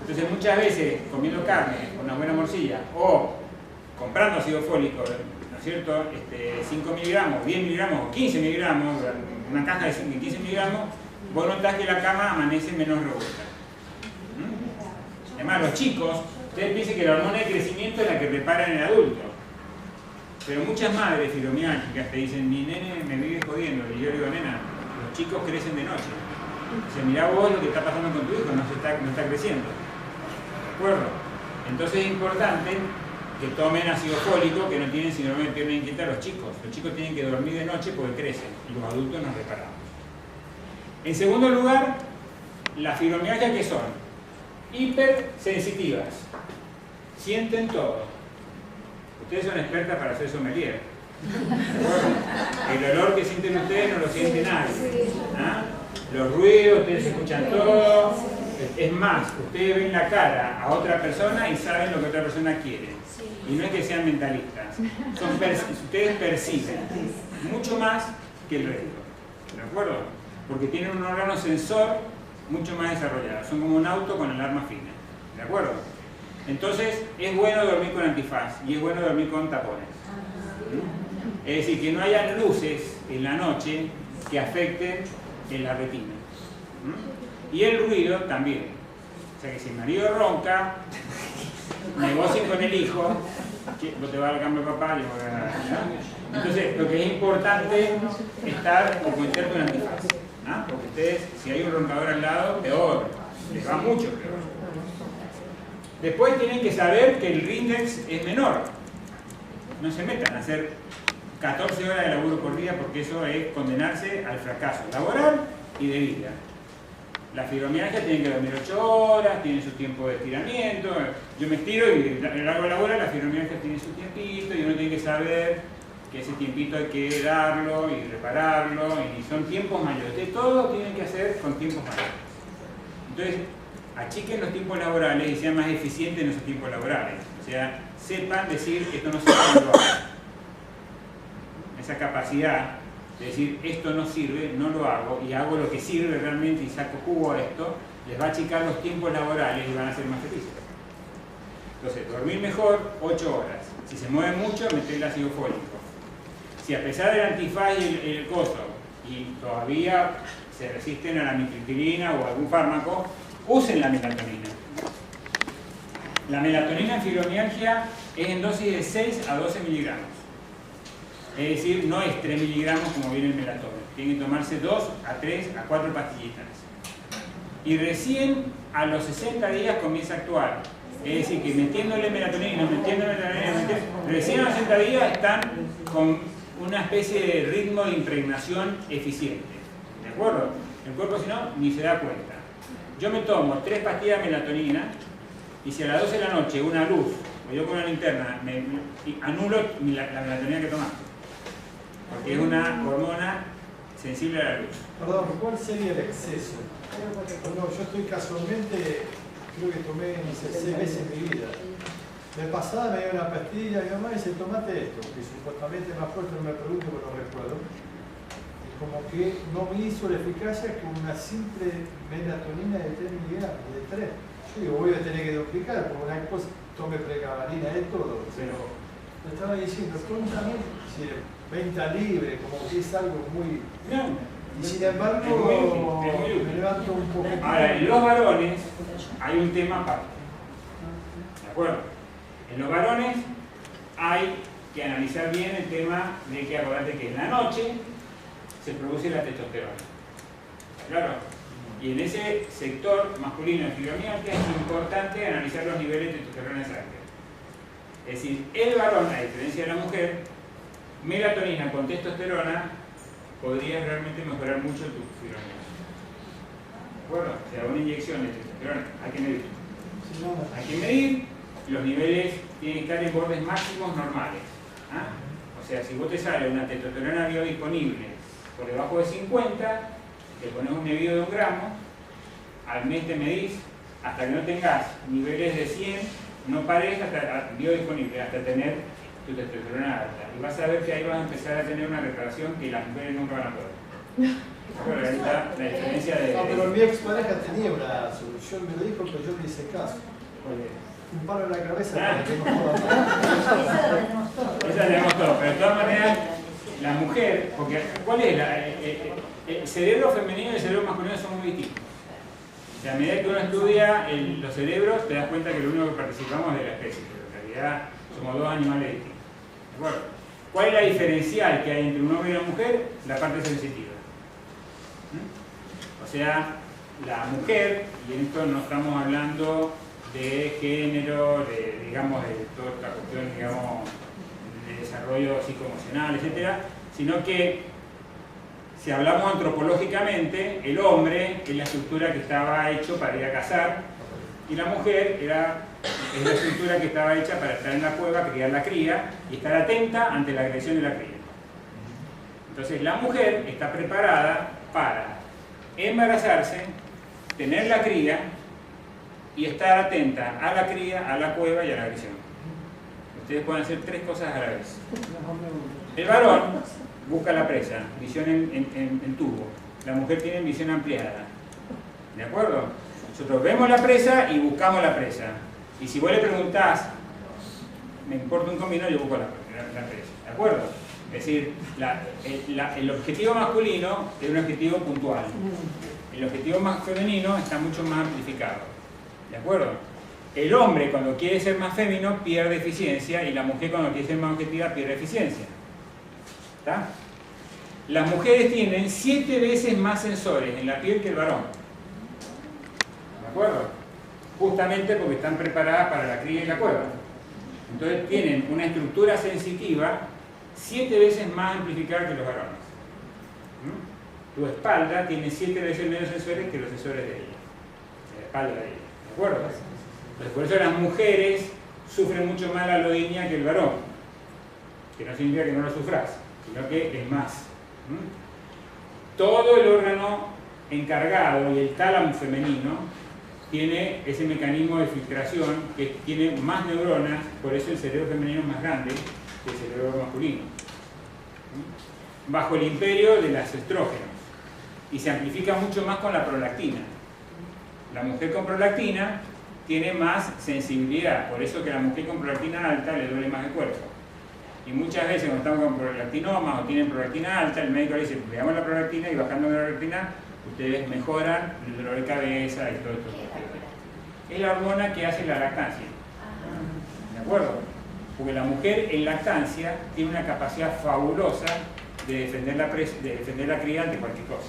Entonces, muchas veces comiendo carne con una buena morcilla o comprando ácido fólico, ¿no es cierto? 5 miligramos, 10 miligramos o 15 miligramos, una caja de 15 miligramos, vos notás que la cama amanece menos robusta. Además, los chicos, ustedes piensan que la hormona de crecimiento es la que prepara en el adulto. Pero muchas madres fibromiálgicas te dicen, mi nene me vive jodiendo. Y yo digo, nena, los chicos crecen de noche. Dice, mirá vos lo que está pasando con tu hijo, no está creciendo. ¿De acuerdo? Entonces es importante que tomen ácido fólico, que no tienen síndrome de pierna inquieta los chicos. Los chicos tienen que dormir de noche porque crecen y los adultos nos reparamos. En segundo lugar, las fibromialgias, que son hipersensitivas. Sienten todo. Ustedes son expertas para hacer sommelier. El olor que sienten ustedes no lo siente nadie. ¿Ah? Los ruidos, ustedes escuchan todo. Es más, ustedes ven la cara a otra persona y saben lo que otra persona quiere. Y no es que sean mentalistas. Ustedes perciben mucho más que el resto. ¿De acuerdo? Porque tienen un órgano sensor mucho más desarrollado. Son como un auto con alarma fina. ¿De acuerdo? Entonces, es bueno dormir con antifaz y es bueno dormir con tapones. Es decir, que no haya luces en la noche que afecten en la retina. Y el ruido también. O sea que si el marido ronca, negocien con el hijo, vos te vas al cambio de papá, yo voy a ganar. Entonces, lo que es importante es estar o ponerte con antifaz. ¿Ah? Porque ustedes, si hay un roncador al lado, peor, les va mucho peor. Después tienen que saber que el Rindex es menor. No se metan a hacer 14 horas de laburo por día porque eso es condenarse al fracaso laboral y de vida. La fibromialgia tienen que dormir 8 horas, tienen su tiempo de estiramiento. Yo me estiro y a lo largo de la hora la fibromialgia tiene su tiempito y uno tiene que saber que ese tiempito hay que darlo y repararlo y son tiempos mayores. De todo tienen que hacer con tiempos mayores. Entonces, achiquen los tiempos laborales y sean más eficientes en esos tiempos laborales. O sea, sepan decir esto no sirve, no lo hago. Esa capacidad de decir esto no sirve, no lo hago y hago lo que sirve realmente y saco jugo a esto, les va a achicar los tiempos laborales y van a ser más felices. Entonces, dormir mejor 8 horas. Si se mueve mucho, meter el ácido fólico. Si a pesar del antifaz y el coso y todavía se resisten a la amitriptilina o algún fármaco, usen la melatonina. La melatonina en fibromialgia es en dosis de 6 a 12 miligramos. Es decir, no es 3 miligramos como viene el melatón. Tienen que tomarse 2 a 3 a 4 pastillitas. Y recién a los 60 días comienza a actuar. Es decir, que metiéndole melatonina, recién a los 60 días están con una especie de ritmo de impregnación eficiente. ¿De acuerdo? El cuerpo, si no, ni se da cuenta. Yo me tomo 3 pastillas de melatonina y si a las 12 de la noche una luz o yo con una linterna anulo la melatonina que tomaste. Porque es una hormona sensible a la luz. Perdón, ¿cuál sería el exceso? Bueno, yo estoy casualmente, creo que tomé, no sé, 6 veces en mi vida. De pasada me dio una pastilla y mi mamá dice, tomate esto, que supuestamente es más fuerte, no me pregunto, pero no recuerdo. Como que no me hizo la eficacia que una simple melatonina de 3 miligramos, de 3. Yo digo, voy a tener que duplicar, porque una cosa, tome pregabalina de todo, pero me estaba diciendo, también, si venta libre, como que es algo muy... Y sin embargo, me levanto un poco. Ahora, en los varones hay un tema aparte. ¿De acuerdo? En los varones hay que analizar bien el tema de que acordate que en la noche se produce la testosterona. Claro. Y en ese sector masculino de fibromialgia es importante analizar los niveles de testosterona en sangre. Es decir, el varón, a diferencia de la mujer, melatonina con testosterona podría realmente mejorar mucho tu fibromialgia. ¿De acuerdo? O sea, una inyección de testosterona hay que medir. Hay que medir, los niveles tienen que estar en bordes máximos normales. ¿Ah? O sea, si vos te sale una testosterona biodisponible por debajo de 50, te pones un medido de 1 gramo, al mes te medís, hasta que no tengas niveles de 100, no pares hasta biodisponible, hasta tener tu testosterona alta. Y vas a ver que ahí vas a empezar a tener una reparación que las mujeres nunca van a poder. Bueno, ahí está la diferencia de... No, pero mi expareja tenía una solución, me lo dijo, pero yo le hice caso. Un palo en la cabeza para que no joda más. Esa la tenemos todos. Esa la tenemos todo, pero de todas maneras, la mujer, porque ¿cuál es el cerebro femenino y el cerebro masculino son muy distintos? O sea, a medida que uno estudia los cerebros, te das cuenta que lo único que participamos es de la especie, pero en realidad somos dos animales distintos. ¿De acuerdo? ¿Cuál es la diferencial que hay entre un hombre y una mujer? La parte sensitiva. O sea, la mujer, y en esto no estamos hablando de género, digamos, de toda esta cuestión, digamos, de desarrollo psicoemocional, etcétera, sino que si hablamos antropológicamente, el hombre es la estructura que estaba hecho para ir a cazar y la mujer es la estructura que estaba hecha para estar en la cueva, criar la cría y estar atenta ante la agresión de la cría. Entonces la mujer está preparada para embarazarse, tener la cría y estar atenta a la cría, a la cueva y a la agresión. Ustedes pueden hacer tres cosas a la vez. El varón busca la presa, visión en tubo. La mujer tiene visión ampliada. ¿De acuerdo? Nosotros vemos la presa y buscamos la presa. Y si vos le preguntás, me importa un comino, yo busco la presa. ¿De acuerdo? Es decir, el objetivo masculino es un objetivo puntual. El objetivo más femenino está mucho más amplificado. ¿De acuerdo? El hombre cuando quiere ser más femenino pierde eficiencia y la mujer cuando quiere ser más objetiva pierde eficiencia. ¿Está? Las mujeres tienen 7 veces más sensores en la piel que el varón. ¿De acuerdo? Justamente porque están preparadas para la cría y la cueva. Entonces tienen una estructura sensitiva 7 veces más amplificada que los varones. Tu espalda tiene 7 veces menos sensores que los sensores de ella. La espalda de ella. ¿De acuerdo? Entonces, por eso las mujeres sufren mucho más la alodinia que el varón. Que no significa que no lo sufras, sino que es más. Todo el órgano encargado y el tálamo femenino tiene ese mecanismo de filtración que tiene más neuronas, por eso el cerebro femenino es más grande que el cerebro masculino. Bajo el imperio de los estrógenos. Y se amplifica mucho más con la prolactina. La mujer con prolactina tiene más sensibilidad, por eso que a la mujer con prolactina alta le duele más el cuerpo. Y muchas veces cuando están con prolactinomas o tienen prolactina alta, el médico le dice, veamos la prolactina y bajando la prolactina, ustedes mejoran el dolor de cabeza y todo esto. Es la hormona que hace la lactancia. ¿De acuerdo? Porque la mujer en lactancia tiene una capacidad fabulosa de defender la cría ante cualquier cosa.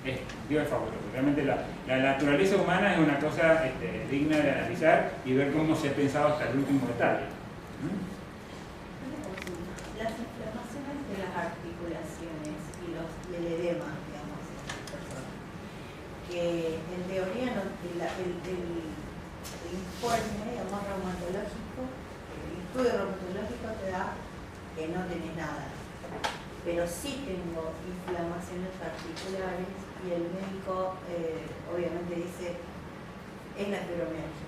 Es fabuloso. Realmente la naturaleza humana es una cosa digna de analizar y ver cómo se ha pensado hasta el último detalle. Las inflamaciones de las articulaciones y el edema, digamos, que en teoría el informe, digamos, reumatológico, el estudio reumatológico te da que no tenés nada, pero sí tengo inflamaciones articulares y el médico obviamente dice es la fibromialgia.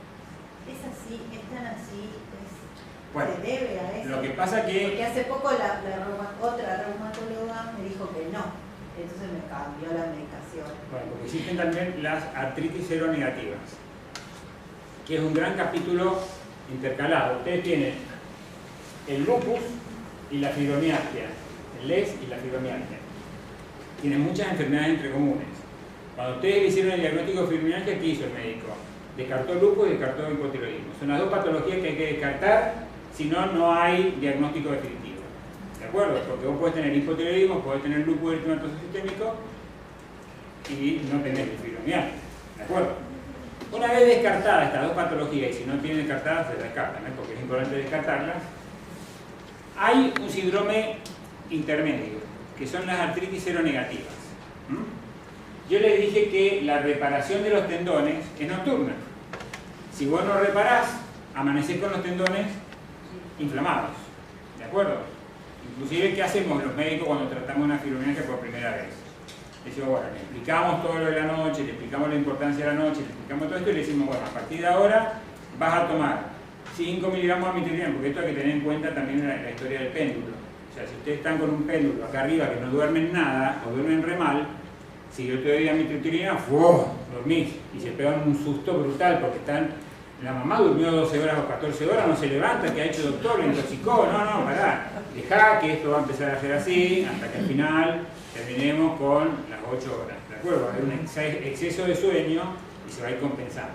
¿Es así? ¿Es tan así? Bueno, ¿Se debe a eso? lo que pasa que... Porque hace poco otra reumatóloga me dijo que no, entonces me cambió la medicación. Bueno, porque existen también las artritis seronegativas, que es un gran capítulo intercalado. Ustedes tienen el lupus y la fibromialgia, el LES y la fibromialgia. Tienen muchas enfermedades entre comunes. Cuando ustedes le hicieron el diagnóstico de fibromialgia, ¿qué hizo el médico? Descartó el lupus y descartó el hipotiroidismo. Son las dos patologías que hay que descartar, si no, no hay diagnóstico definitivo. ¿De acuerdo? Porque vos podés tener hipotiroidismo, podés tener lupus eritematoso sistémico y no tener fibromialgia. ¿De acuerdo? Una vez descartadas estas dos patologías, y si no tienen descartadas, se descartan, porque es importante descartarlas, hay un síndrome intermedio, que son las artritis seronegativas. Yo les dije que la reparación de los tendones es nocturna. Si vos no reparás, amanecés con los tendones inflamados. ¿De acuerdo? Inclusive, ¿qué hacemos los médicos cuando tratamos una fibromialgia por primera vez? Decimos, bueno, le explicamos todo lo de la noche, le explicamos la importancia de la noche, le explicamos todo esto y le decimos, bueno, a partir de ahora vas a tomar 5 miligramos de amitriptilina, porque esto hay que tener en cuenta también la historia del péndulo. O sea, si ustedes están con un péndulo acá arriba que no duermen nada, o duermen re mal, si yo te doy amitriptilina, dormís, y se pegan un susto brutal, porque la mamá durmió 12 horas o 14 horas, no se levanta, ¿qué ha hecho doctor? ¿Le intoxicó? No, pará. Dejá que esto va a empezar a ser así, hasta que al final terminemos con las 8 horas. ¿De acuerdo? Va a haber un exceso de sueño y se va a ir compensando.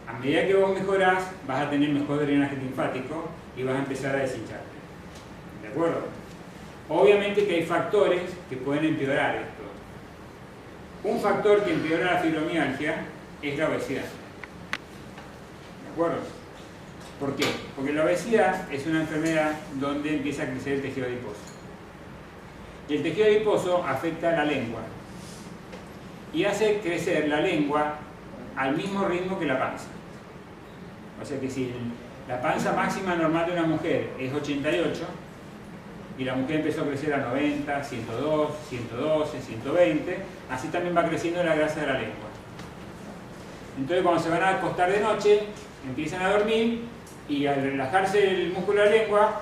A medida que vos mejorás, vas a tener mejor drenaje linfático y vas a empezar a deshincharte. ¿De acuerdo? Obviamente que hay factores que pueden empeorar esto. Un factor que empeora la fibromialgia es la obesidad. ¿De acuerdo? ¿Por qué? Porque la obesidad es una enfermedad donde empieza a crecer el tejido adiposo. Y el tejido adiposo afecta a la lengua y hace crecer la lengua al mismo ritmo que la panza. O sea que si la panza máxima normal de una mujer es 88 y la mujer empezó a crecer a 90, 102, 112, 120, así también va creciendo la grasa de la lengua. Entonces cuando se van a acostar de noche, empiezan a dormir y al relajarse el músculo de la lengua,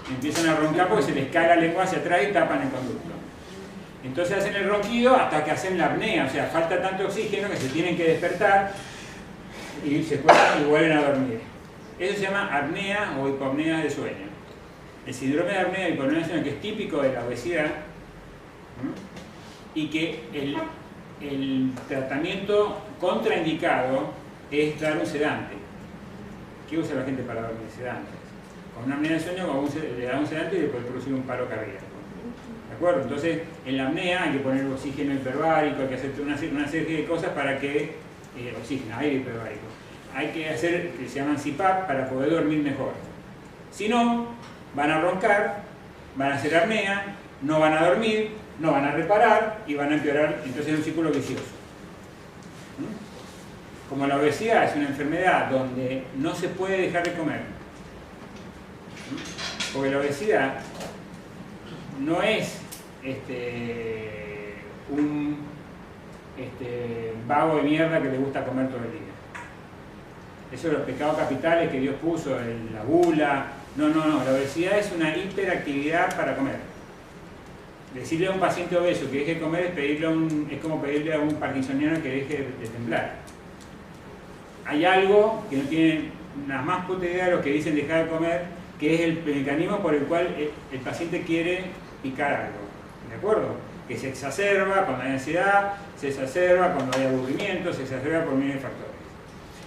empiezan a roncar porque se les cae la lengua hacia atrás y tapan el conducto. Entonces hacen el ronquido hasta que hacen la apnea, o sea, falta tanto oxígeno que se tienen que despertar y se cuestan y vuelven a dormir. Eso se llama apnea o hipopnea de sueño. El síndrome de apnea y hipopnea de sueño, que es típico de la obesidad, y que el tratamiento contraindicado es dar un sedante. ¿Qué usa la gente para dormir? Sedantes. Con una apnea de sueño le da un sedante y le puede producir un paro cardíaco. ¿De acuerdo? Entonces, en la apnea hay que poner oxígeno hiperbárico, hay que hacer una serie de cosas para que oxígeno, aire hiperbárico. Hay que hacer, que se llaman CPAP, para poder dormir mejor. Si no, van a roncar, van a hacer apnea, no van a dormir, no van a reparar y van a empeorar, entonces es un círculo vicioso. Como la obesidad es una enfermedad donde no se puede dejar de comer, porque la obesidad no es un vago de mierda que le gusta comer todo el día. Eso de los pecados capitales que Dios puso, la gula. No, la obesidad es una hiperactividad para comer. Decirle a un paciente obeso que deje de comer es como pedirle a un parkinsoniano que deje de temblar. Hay algo que no tienen la más puta idea de lo que dicen dejar de comer, que es el mecanismo por el cual el paciente quiere picar algo. ¿De acuerdo? Que se exacerba cuando hay ansiedad, se exacerba cuando hay aburrimiento, se exacerba por miles de factores.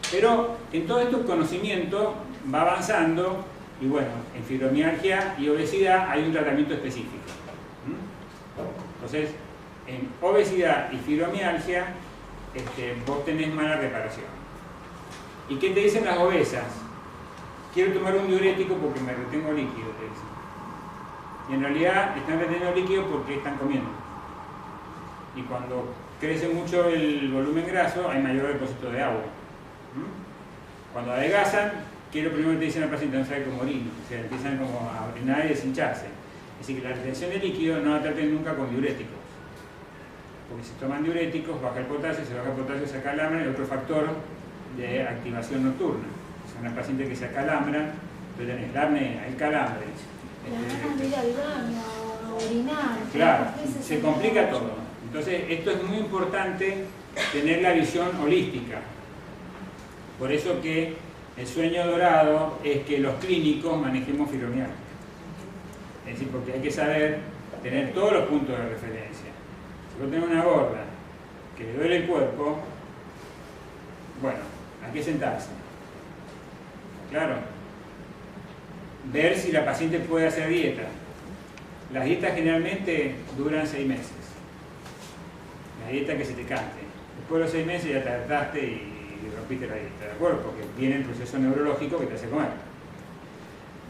Pero en todo este conocimiento va avanzando y bueno, en fibromialgia y obesidad hay un tratamiento específico. Entonces, en obesidad y fibromialgia vos tenés mala reparación. ¿Y qué te dicen las obesas? Quiero tomar un diurético porque me retengo líquido, te dicen. Y en realidad están reteniendo líquido porque están comiendo. Y cuando crece mucho el volumen graso, hay mayor depósito de agua. Cuando adelgazan, ¿qué es lo primero que te dicen al paciente? No sabe cómo morir. O sea, empiezan como a orinar y deshincharse. Así que la retención de líquido no la traten nunca con diuréticos. Porque si toman diuréticos, baja el potasio, se baja el potasio, se acalambran, y otro factor de activación nocturna. Son las pacientes que se acalambran, entonces tenés la apnea, el calambre. Claro, se complica todo. Entonces, esto es muy importante, tener la visión holística. Por eso que el sueño dorado es que los clínicos manejemos fibromialgia. Es decir, porque hay que saber tener todos los puntos de referencia. Si vos tenés una gorda que le duele el cuerpo, bueno, hay que sentarse. Claro. Ver si la paciente puede hacer dieta. Las dietas generalmente duran 6 meses. La dieta que se te cante. Después de los 6 meses ya te adaptaste y rompiste la dieta, ¿de acuerdo? Porque viene el proceso neurológico que te hace comer.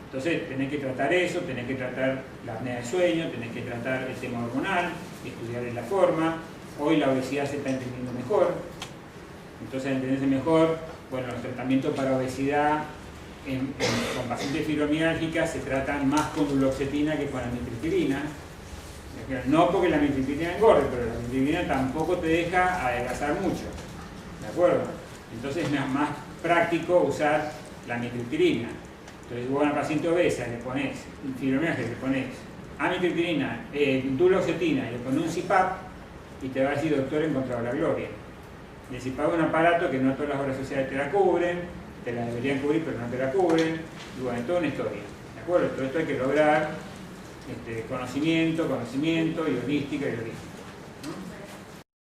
Entonces tenés que tratar eso, tenés que tratar la apnea de sueño, tenés que tratar el tema hormonal, estudiar la forma. Hoy la obesidad se está entendiendo mejor. Entonces, al entenderse mejor, bueno, los tratamientos para obesidad con pacientes fibromialgicas se tratan más con duloxetina que con amitriptilina. No porque la amitriptilina engorde, pero la amitriptilina tampoco te deja adelgazar mucho. ¿De acuerdo? Entonces es más práctico usar la amitriptilina. Entonces vos a una paciente obesa le pones fibromialgia, le pones amitriptilina, duloxetina, y le pones un CPAP y te va a decir, doctor, he encontrado la gloria. Y el CPAP es un aparato que no todas las obras sociales te la cubren, te la deberían cubrir pero no te la cubren, y bueno, toda una historia. ¿De acuerdo? Todo esto hay que lograr conocimiento y holística y holística.